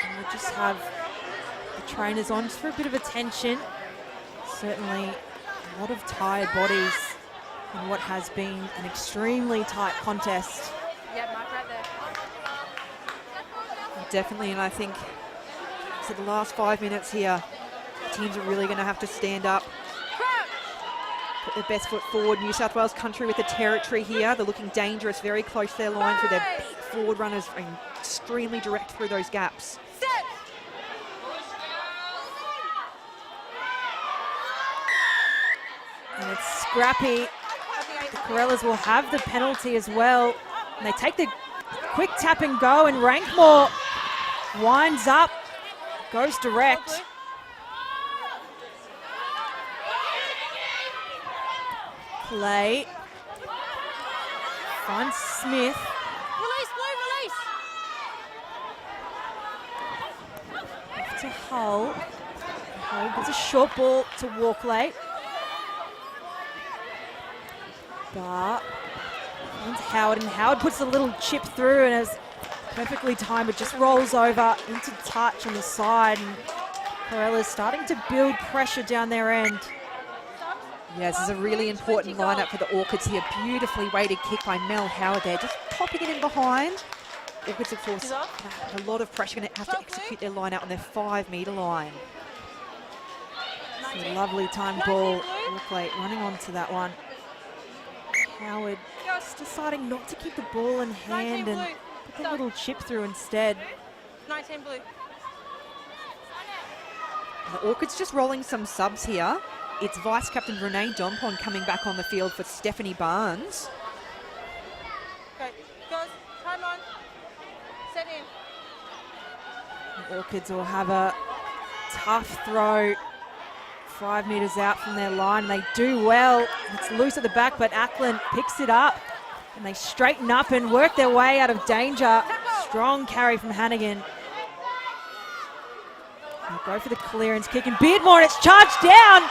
And we'll just have the trainers on just for a bit of attention. Certainly a lot of tired bodies in what has been an extremely tight contest. Yeah, Mark right there. Definitely, and I think so the last 5 minutes here, teams are really going to have to stand up, put their best foot forward. New South Wales Country with the territory here. They're looking dangerous, very close to their line through their big forward runners, and extremely direct through those gaps. And it's scrappy. the Corellas will have the penalty as well. And they take the quick tap and go, and Rankmore winds up, goes direct. Play. Finds Smith. Release, Blue, release. Off to Hull. Hull gets a short ball to Walkley. But finds Howard, and Howard puts a little chip through and is perfectly timed. It just rolls over into touch on the side, and Corellas starting to build pressure down their end. Yeah, this is a really important lineup for the Orchids here. Beautifully weighted kick by Mel Howard there, just popping it in behind. Orchids, of course, have a lot of pressure, going to have to execute their line out on their 5-metre line. It's a lovely timed ball. Walkley running onto that one. Howard just deciding not to keep the ball in hand and put the little chip through instead. 19 Blue. The Orchids just rolling some subs here. It's Vice-Captain Renee Dompon coming back on the field for Stephanie Barnes. Okay, girls, time on. Set in. The Orchids will have a tough throw 5 metres out from their line. They do well. It's loose at the back, but Ackland picks it up and they straighten up and work their way out of danger. Strong carry from Hannigan. They'll go for the clearance kick, and Beardmore, and it's charged down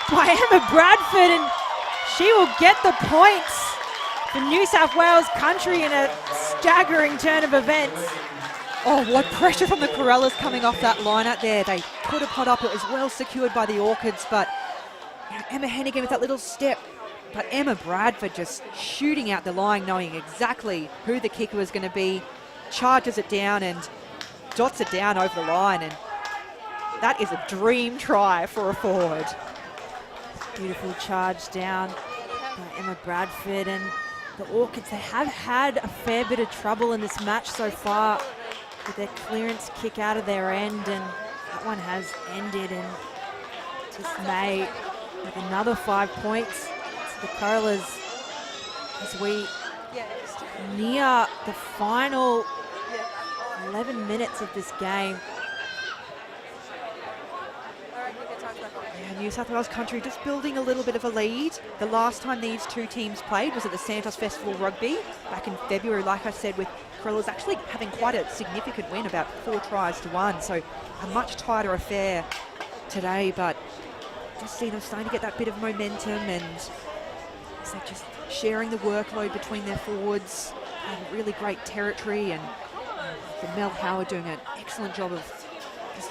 by Emma Bradford, and she will get the points for New South Wales Country in a staggering turn of events. Oh, what pressure from the Corellas coming off that line out there. They put a pot up. It was well secured by the Orchids, but Emma Hannigan with that little step. But Emma Bradford just shooting out the line, knowing exactly who the kicker was going to be, charges it down and dots it down over the line. And that is a dream try for a forward. Beautiful charge down by Emma Bradford, and the Orchids, they have had a fair bit of trouble in this match so far with their clearance kick out of their end, and that one has ended in dismay with another 5 points to the Corellas as we near the final 11 minutes of this game. Yeah, New South Wales Country just building a little bit of a lead. The last time these two teams played was at the Santos Festival Rugby back in February, like I said, with Corellas actually having quite a significant win, about 4 tries to 1. So a much tighter affair today, but just seeing them starting to get that bit of momentum, and so just sharing the workload between their forwards, having really great territory, and the Mel Howard doing an excellent job of just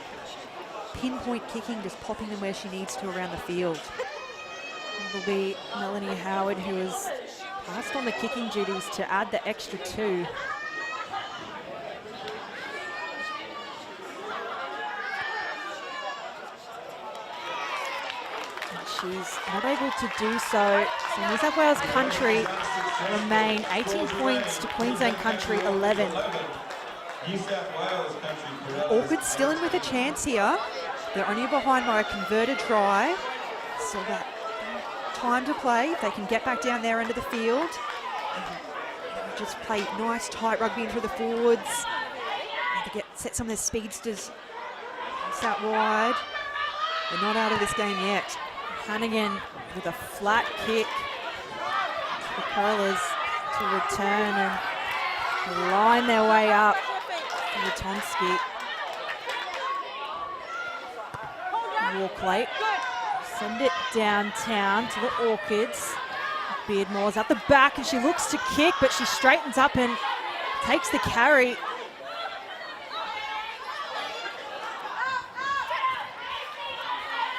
pinpoint kicking, just popping them where she needs to around the field. It'll be Melanie Howard, who has passed on the kicking duties, to add the extra 2. And she's not able to do so. So New South Wales Country remain 18 points to Queensland Country 11. New South Wales Country. Orchids still in with a chance here. They're only behind by a converted try. So that time to play. If they can get back down their end of the field. Just play nice tight rugby in through the forwards. To set some of their speedsters out wide. They're not out of this game yet. Hannigan with a flat kick. The Corellas to return and line their way up. Ratonski. Walkley. Send it downtown to the Orchids. Beardmore's at the back and she looks to kick, but she straightens up and takes the carry.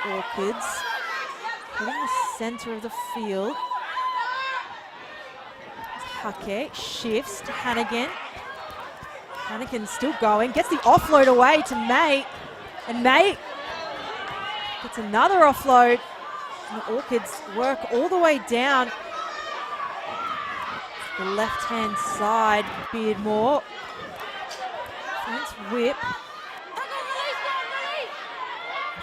Orchids hitting the centre of the field. Hake shifts to Hannigan. Hannigan still going, gets the offload away to May, and May gets another offload. And the Orchids work all the way down the left-hand side. Beardmore, finds whip.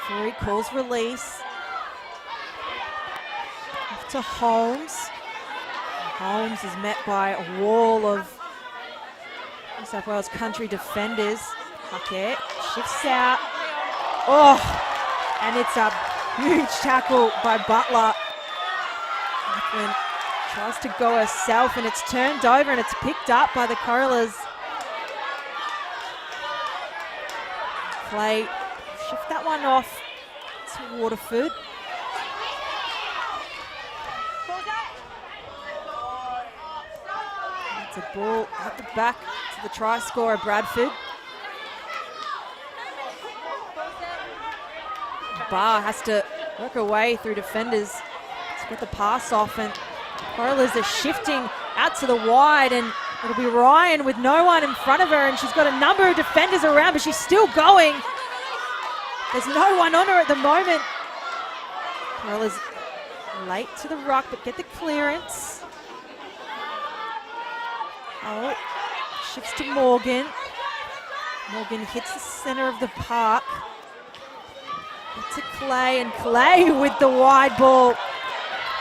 Referee calls release. Off to Holmes. Holmes is met by a wall of New South Wales country defenders. Hackett shifts out. Oh, and it's a huge tackle by Butler. Macklin tries to go herself, and it's turned over, and it's picked up by the Corellas. Play, shift that one off to Waterford. It's a ball at the back to the try scorer, Bradford. Barr has to work her way through defenders to get the pass off, and Corellas are shifting out to the wide, and it'll be Ryan with no one in front of her, and she's got a number of defenders around, but she's still going. There's no one on her at the moment. Corellas late to the ruck, but get the clearance. Oh, shifts to Morgan. Morgan hits the center of the park. To Clay, and Clay with the wide ball.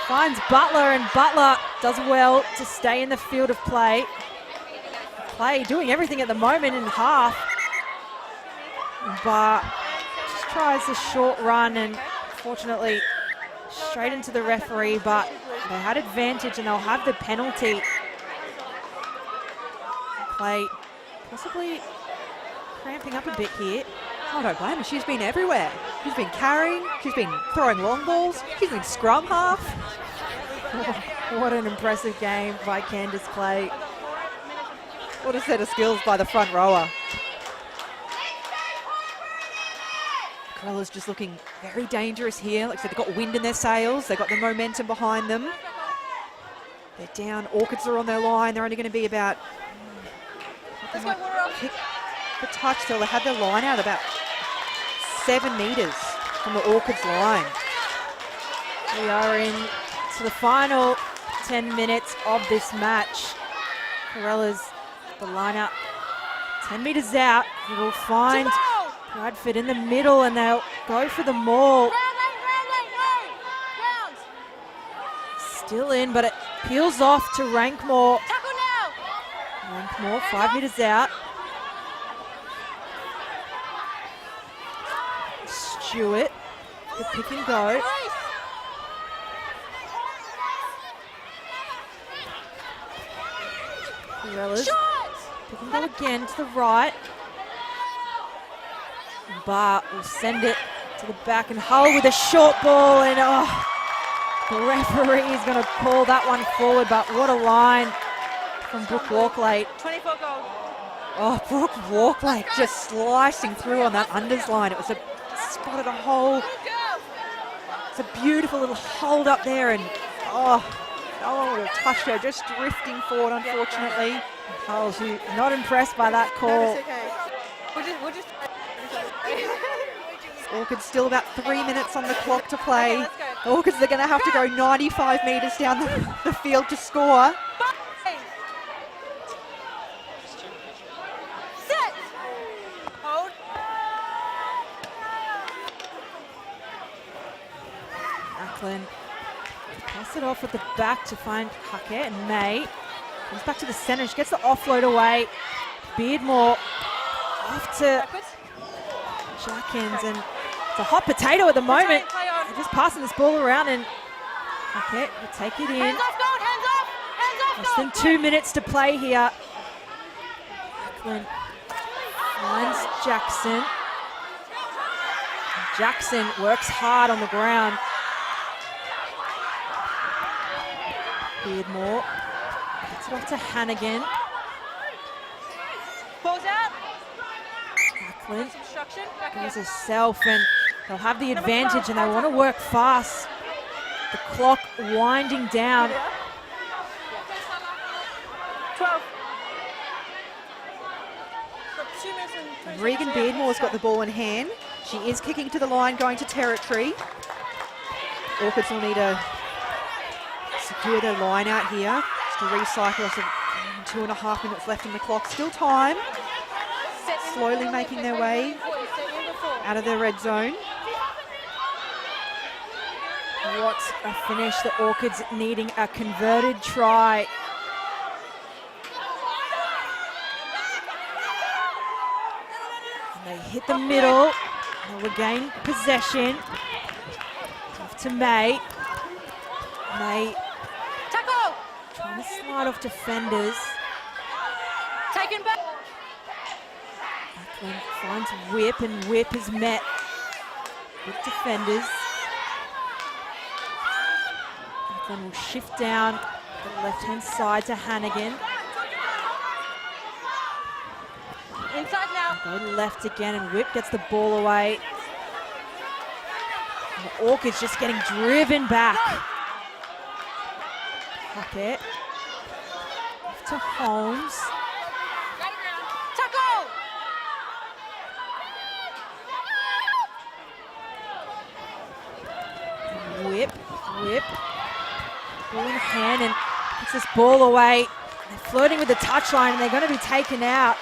Finds Butler, and Butler does well to stay in the field of play. Clay doing everything at the moment in half. But just tries a short run, and fortunately straight into the referee, but they had advantage and they'll have the penalty. Clay possibly cramping up a bit here. I don't blame her. She's been everywhere. She's been carrying. She's been throwing long balls. She's been scrum half. What an impressive game by Candice Clay. What a set of skills by the front rower. Corellas just looking very dangerous here. Like I said, they've got wind in their sails. They've got the momentum behind them. They're down. Orchids are on their line. They're only going to be about... Let's go, Water. Kick the touch till they had their line out about 7 metres from the Orchids line. We are in to the final 10 minutes of this match. Corellas, the line out 10 metres out. He will find Bradford in the middle, and they'll go for the maul. Still in, but it peels off to Rankmore. Rankmore, 5 metres out. Stewart, the pick and go. Corellas, pick and go again to the right. Barr will send it to the back, and Hull with a short ball, and the referee is going to call that one forward, but what a line from Brooke Walklate. 24 goals. Oh, Brooke Walklate just slicing through on that unders line. It was spotted a hole. It's a beautiful little hold up there, and no one would have touched her, just drifting forward, unfortunately. Oh, she's not impressed by that call. No, it's okay. We'll just Orchids still about 3 minutes on the clock to play. Okay, let's go. The Orchids are going to have to go 95 metres down the field to score. Set. Hold. Macklin pass it off at the back to find Hackett, and May comes back to the centre. She gets the offload away. Beardmore off to Jackins, and it's a hot potato at the moment. Play on. They're just passing this ball around, and Hackett will take it in. Hands off, goal, hands off, hands off, Less goal. than 2 minutes to play here. Macklin finds Jackson. Jackson works hard on the ground. Beardmore gets it off to Hannigan. Balls out. Macklin Instruction. Back goes here. herself, and they'll have the advantage, and they want to work fast. The clock winding down. 12. Got 2 minutes and 20 Regan seconds. Beardmore's got the ball in hand. She is kicking to the line, going to territory. Orchids will need to secure their line out here. Just to recycle us. 2.5 minutes left in the clock. Still time. Set in Slowly before, making set their in way before, set in before. out of their red zone. What a finish. The Orchids needing a converted try. And they hit the middle. They'll regain possession. Off to May. May trying to slide off defenders. Taken back. Backlund finds Whip, and Whip is met with defenders. Backlund will shift down the left-hand side to Hannigan. Inside now. Go left again, and Whip gets the ball away. And the Orchids just getting driven back. Pocket. Off to Holmes. Tackle. Whip. Ball in hand and puts this ball away. They're flirting with the touchline and they're going to be taken out.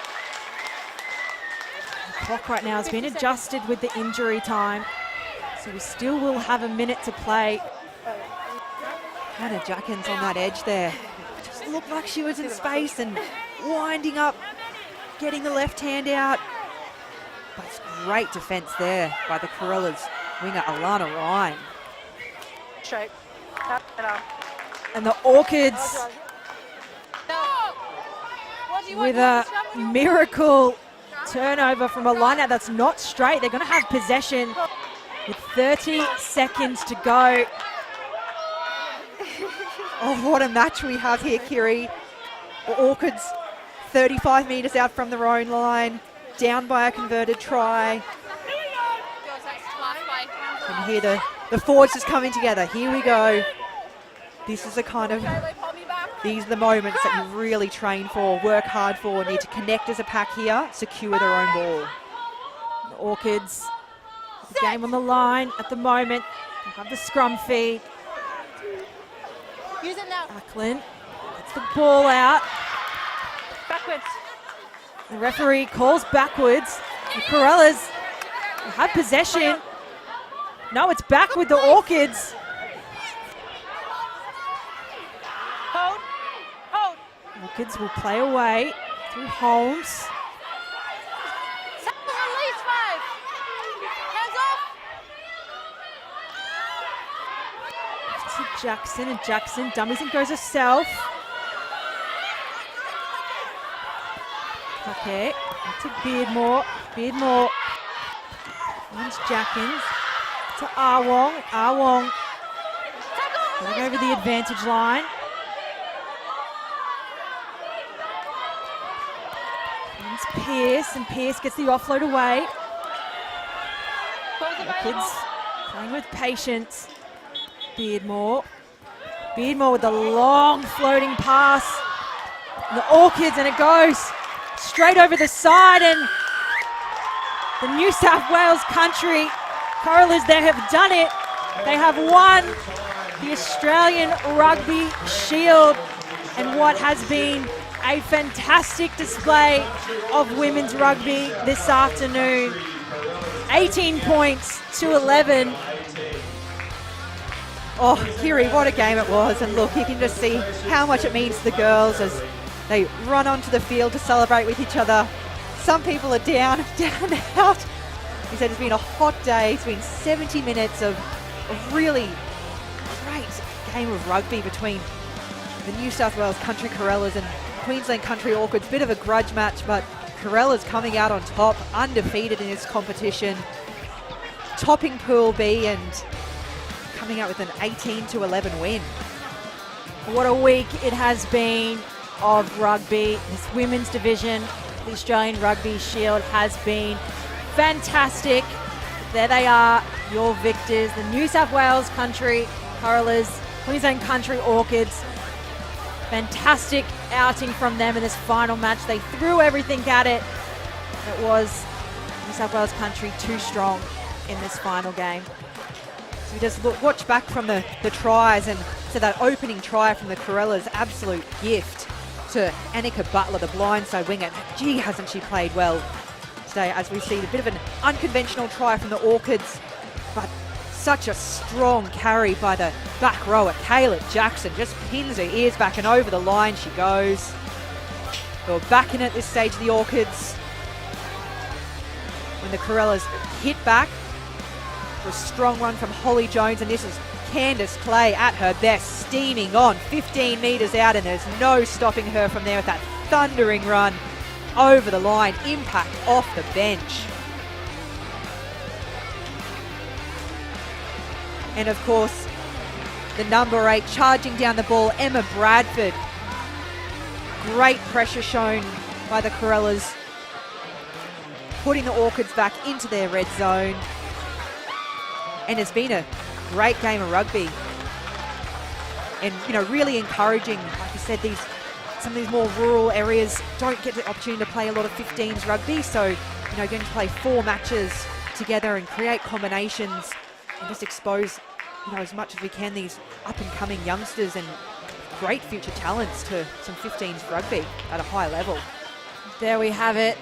The clock right now has been adjusted with the injury time, so we still will have a minute to play. Hannah Jackins on that edge there. Just looked like she was in space and winding up, getting the left hand out. But it's great defence there by the Corellas winger Alana Ryan. Straight. And the Orchids with a miracle turnover from a line out that's not straight. They're going to have possession with 30 seconds to go. Oh, what a match we have here, Kiri. Orchids 35 metres out from their own line, down by a converted try. And here the forwards just coming together. Here we go. This is the kind of, these are the moments that you really train for, work hard for, need to connect as a pack here, secure their own ball. The Orchids, the game on the line at the moment. They have the scrum feed. Use it now. Backlund gets the ball out. Backwards. The referee calls backwards. The Corellas have possession. No, it's back with the Orchids. Hold. Orchids will play away through Holmes. Release 5. Hands off. To Jackson, and Jackson dummies and goes herself. Okay, to Beardmore. Beardmore finds Jackins. To Arwong. Arwong going over the advantage line. Finds Pearce, and Pearce gets the offload away. Kids playing with patience. Beardmore with the long floating pass. And the Orchids, and it goes straight over the side, and the New South Wales country Corellas, they have done it. They have won the Australian Rugby Shield, and what has been a fantastic display of women's rugby this afternoon. 18 points to 11. Oh, Kiri, what a game it was. And look, you can just see how much it means to the girls as they run onto the field to celebrate with each other. Some people are down and out. He said it's been a hot day. It's been 70 minutes of a really great game of rugby between the New South Wales Country Corellas and Queensland Country Orchids. Bit of a grudge match, but Corellas coming out on top, undefeated in this competition, topping Pool B and coming out with an 18-11 win. What a week it has been of rugby. This women's division, the Australian Rugby Shield, has been fantastic. There they are, your victors, the New South Wales Country Corellas, Queensland Country Orchids. Fantastic outing from them in this final match. They threw everything at it. It was New South Wales Country too strong in this final game. So we just watch back from the tries, and so that opening try from the Corellas, absolute gift to Annika Butler, the blindside winger. Gee, hasn't she played well today, as we see a bit of an unconventional try from the Orchids, but Such a strong carry by the back rower. Kayla Jackson just pins her ears back and over the line she goes. We're back in at this stage of the Orchids. When the Corellas hit back for a strong run from Holly Jones, and this is Candice Clay at her best, steaming on 15 metres out, and there's no stopping her from there with that thundering run over the line. Impact off the bench. And of course, the number 8 charging down the ball, Emma Bradford. Great pressure shown by the Corellas, putting the Orchids back into their red zone. And it's been a great game of rugby. And, you know, really encouraging. Like I said, some of these more rural areas don't get the opportunity to play a lot of 15s rugby. So, you know, going to play 4 matches together and create combinations and just expose, you know, as much as we can these up-and-coming youngsters and great future talents to some 15s rugby at a high level. There we have it.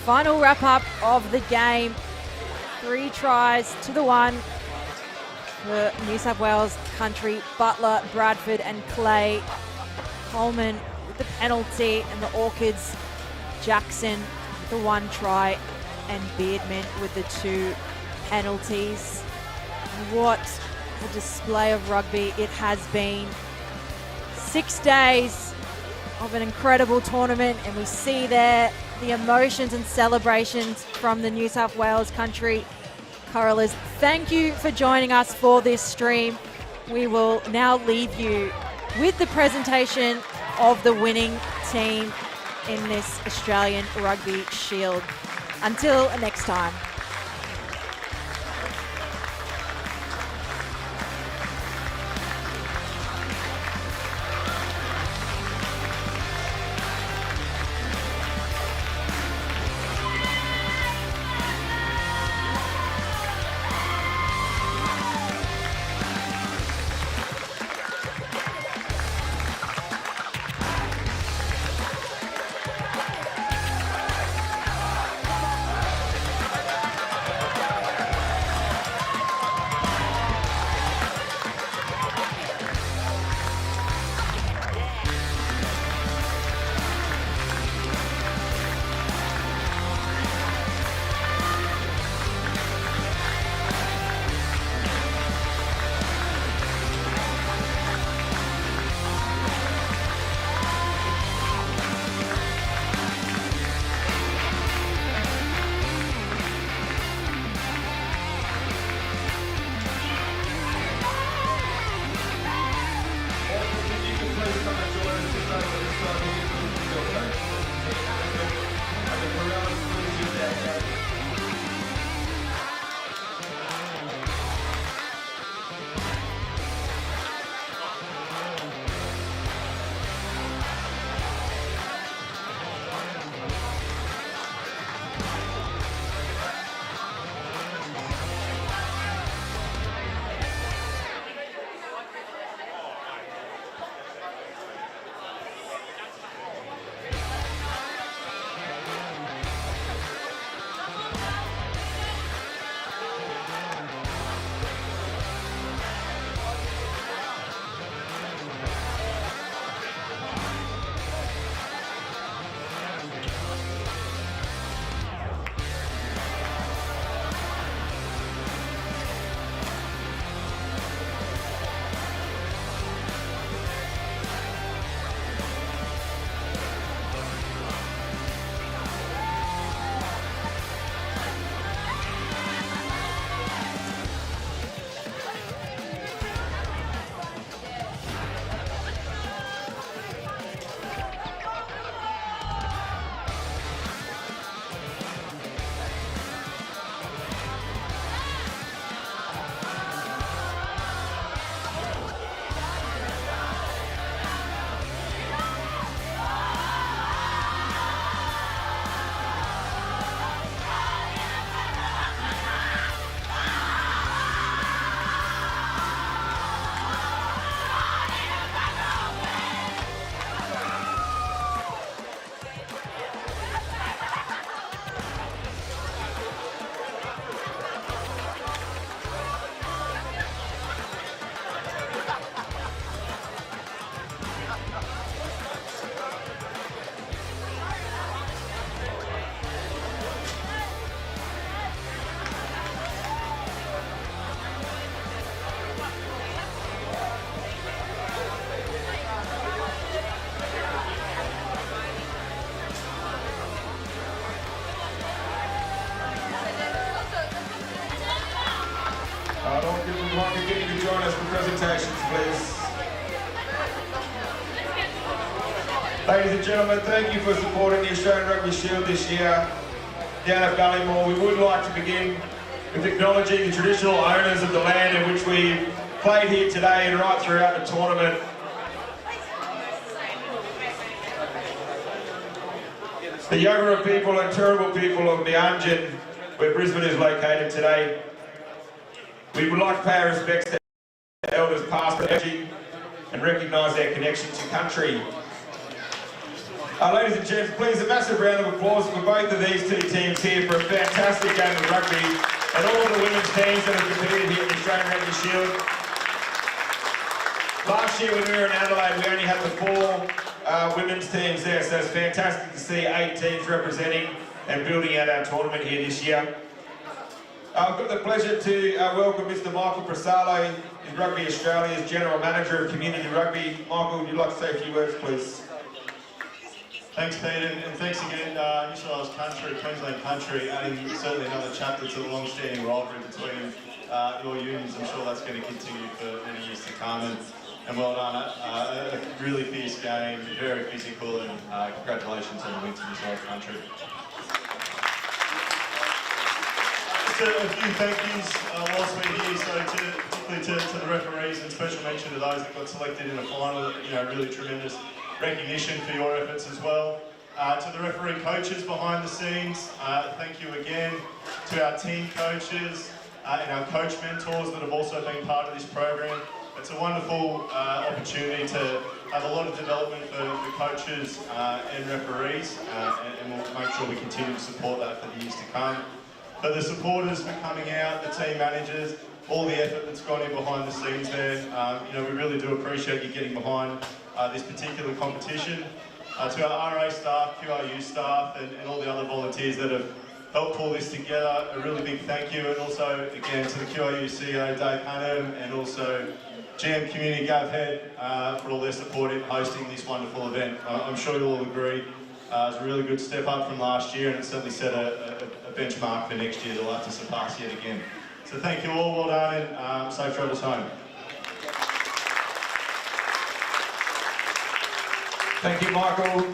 Final wrap-up of the game. 3 tries to the 1 for New South Wales country. Butler, Bradford and Clay. Coleman with the penalty, and the Orchids, Jackson with the 1 try, and Beardman with the 2 penalties. What a display of rugby it has been. 6 days of an incredible tournament, and we see there the emotions and celebrations from the New South Wales country Corellas. Thank you for joining us for this stream. We will now leave you with the presentation of the winning team in this Australian Rugby Shield. Until next time. please. Ladies and gentlemen, thank you for supporting the Australian Rugby Shield this year. Down at Ballymore, we would like to begin with acknowledging the traditional owners of the land in which we played here today and right throughout the tournament. The Yagara people and Turrbal people of Meanjin, where Brisbane is located today. We would like to pay our respects to elders past and and recognise their connection to country. Ladies and gents, please a massive round of applause for both of these two teams here for a fantastic game of rugby and all of the women's teams that have competed here in the Australian Rugby Shield. Last year when we were in Adelaide, we only had the 4 women's teams there, so it's fantastic to see 8 teams representing and building out our tournament here this year. I've got the pleasure to welcome Mr. Michael Presalo, Rugby Australia's General Manager of Community Rugby. Michael, would you like to say a few words, please? Thanks, Pete, and thanks again, New South Wales Country, Queensland Country, adding certainly another chapter to the long-standing rivalry between your unions. I'm sure that's going to continue for many years to come, and well done. A really fierce game, very physical, and congratulations on the win to New South Wales Country. Just a few thank yous whilst we're here, so particularly to the referees, and special mention to those that got selected in the final. Really tremendous recognition for your efforts as well. To the referee coaches behind the scenes, thank you again. To our team coaches and our coach mentors that have also been part of this program. It's a wonderful opportunity to have a lot of development for coaches and referees, and we'll make sure we continue to support that for the years to come. For the supporters for coming out, the team managers, all the effort that's gone in behind the scenes there, we really do appreciate you getting behind this particular competition. To our RA staff, QRU staff, and all the other volunteers that have helped pull this together, a really big thank you. And also, again, to the QRU CEO, Dave Hannum, and also GM Community Gav Head for all their support in hosting this wonderful event. I'm sure you'll all agree it's a really good step up from last year, and it certainly set a benchmark for next year that we'll have to surpass yet again. So thank you all, well done, and safe travels home. Thank you, Michael.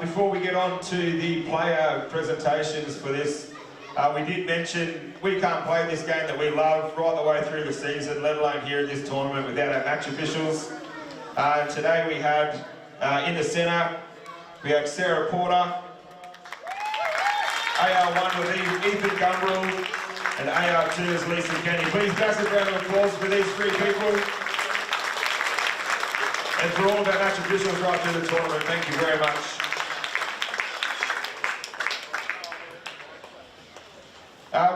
Before we get on to the player presentations for this, we did mention we can't play this game that we love right the way through the season, let alone here in this tournament, without our match officials. Today we had, in the centre, we had Sarah Porter, AR1 with Ethan Gumbrell, and AR2 is Lisa Kenny. Please massive round of applause for these 3 people. And for all of our match officials right through the tournament, thank you very much.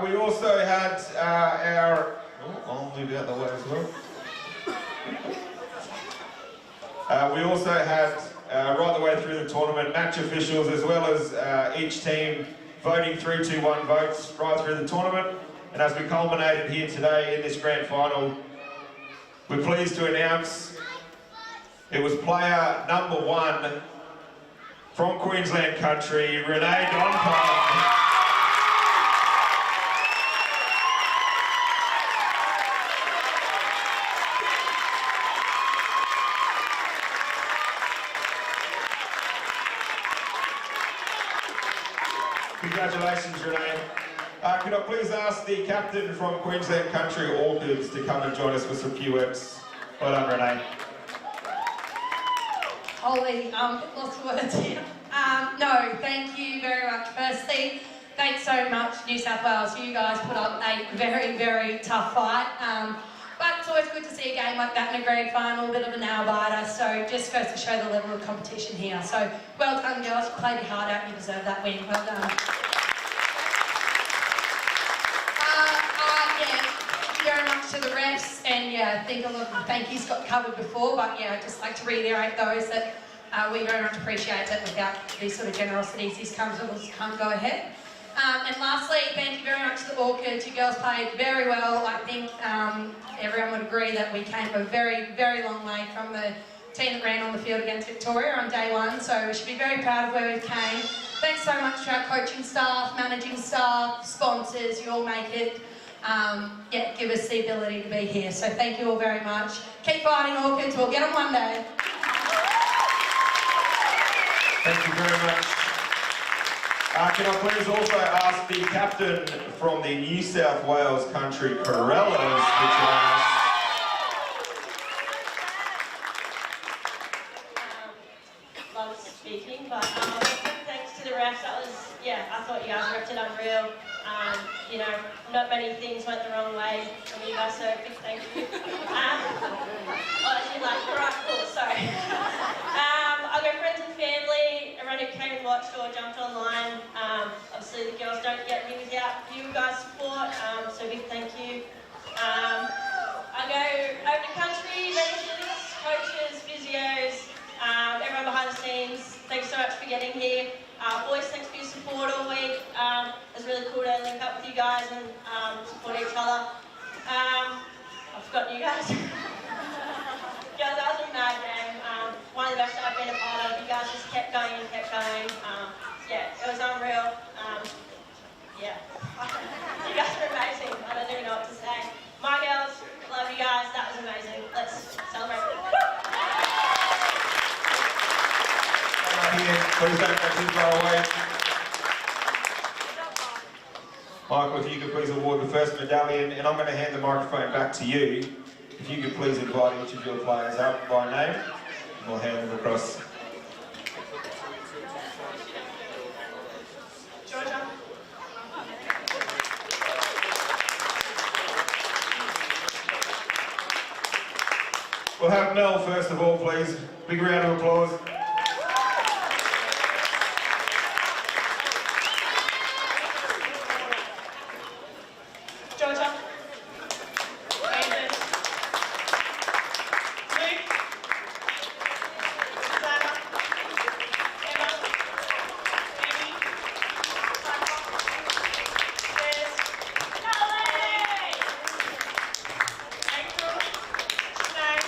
We also had I'll move out the way as well. We also had, right the way through the tournament, match officials as well as each team voting 3-2-1 votes right through the tournament. And as we culminated here today in this grand final, we're pleased to announce it was player number 1 from Queensland Country, Renee Donpalm. Congratulations, Renee. Could I please ask the captain from Queensland Country Orchids to come and join us with some QX? Well done, Renee. Holy, lots of words here. No, thank you very much. Firstly, thanks so much, New South Wales. You guys put up a very, very tough fight. But it's always good to see a game like that in a grand final, a bit of a nail-biter. So just goes to show the level of competition here. So well done, girls. You played your heart out. You deserve that win. Well done. Thank you very much to the refs, and I think a lot of the thank yous got covered before, but I'd just like to reiterate those that we very much appreciate it. Without these sort of generosities, these can't go ahead. And lastly, thank you very much to the Orchids. You girls played very well. I think everyone would agree that we came a very, very long way from the team that ran on the field against Victoria on day 1, so we should be very proud of where we came. Thanks so much to our coaching staff, managing staff, sponsors. You all make it give us the ability to be here. So thank you all very much. Keep fighting, Orchids. We'll get them one day. Thank you very much. Can I please also ask the captain from the New South Wales country Corellas to join us? Love speaking, but thanks to the refs. That was, I thought you guys repped it unreal. You know, not many things went the wrong way from you guys, so big thank you. Right, cool, sorry. I'll go friends and family, everyone who came and watched or jumped online. Obviously the girls don't get me without you guys' support, so big thank you. I go over the country, babysitters, coaches, physios, everyone behind the scenes, thanks so much for getting here. Boys, thanks for your support all week. It was really cool to link up with you guys and support each other. I've forgotten you guys. Yeah, that was a mad game. One of the best I've been a part of. You guys just kept going and kept going. It was unreal. You guys are amazing. I don't even know what to say. My girls, love you guys. That was amazing. Let's celebrate. Please don't go too far away. Michael, if you could please award the first medallion, and I'm going to hand the microphone back to you. If you could please invite each of your players up by name, and we'll hand them across. Georgia. We'll have Mel first of all, please. Big round of applause. Georgia. David. Luke. Savannah. Emma. Amy. Liz. Natalie. April. Sinead.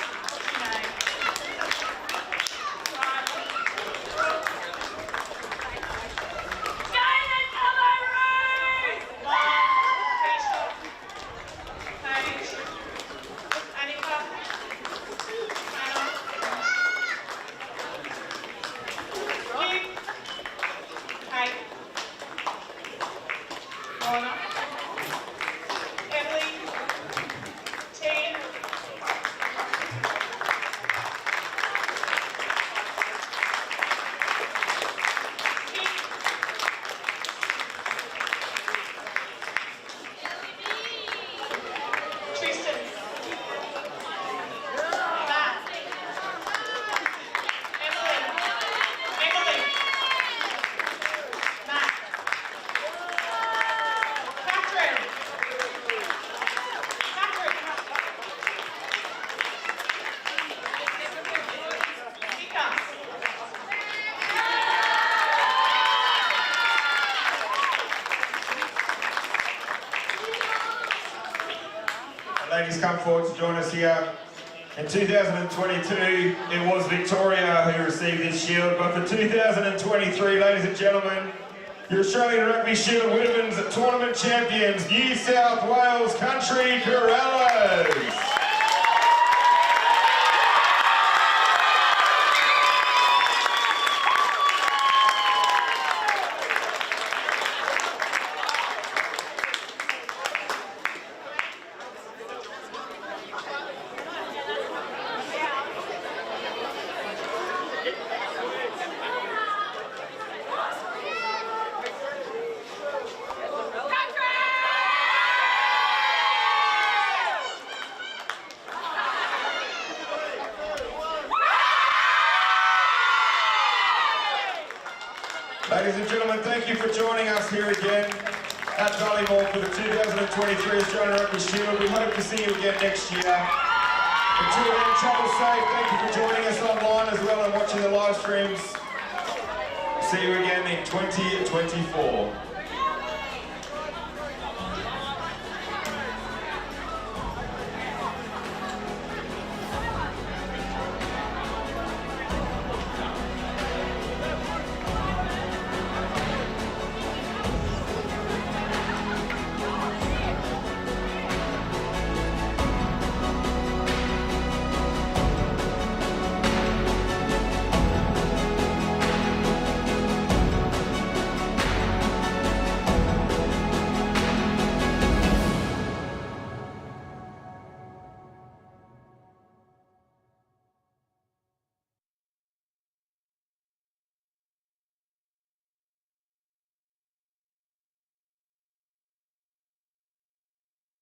Ladies, come forward to join us here. In 2022, it was Victoria who received this shield, but for 2023, ladies and gentlemen, your Australian Rugby Shield Women's Tournament Champions, New South Wales Country Corellas. Ladies and gentlemen, thank you for joining us here again at Ballymore for the 2023 Australian Rugby Shield. We hope to see you again next year. Until then, travel safe. Thank you for joining us online as well and watching the live streams. See you again in 2024.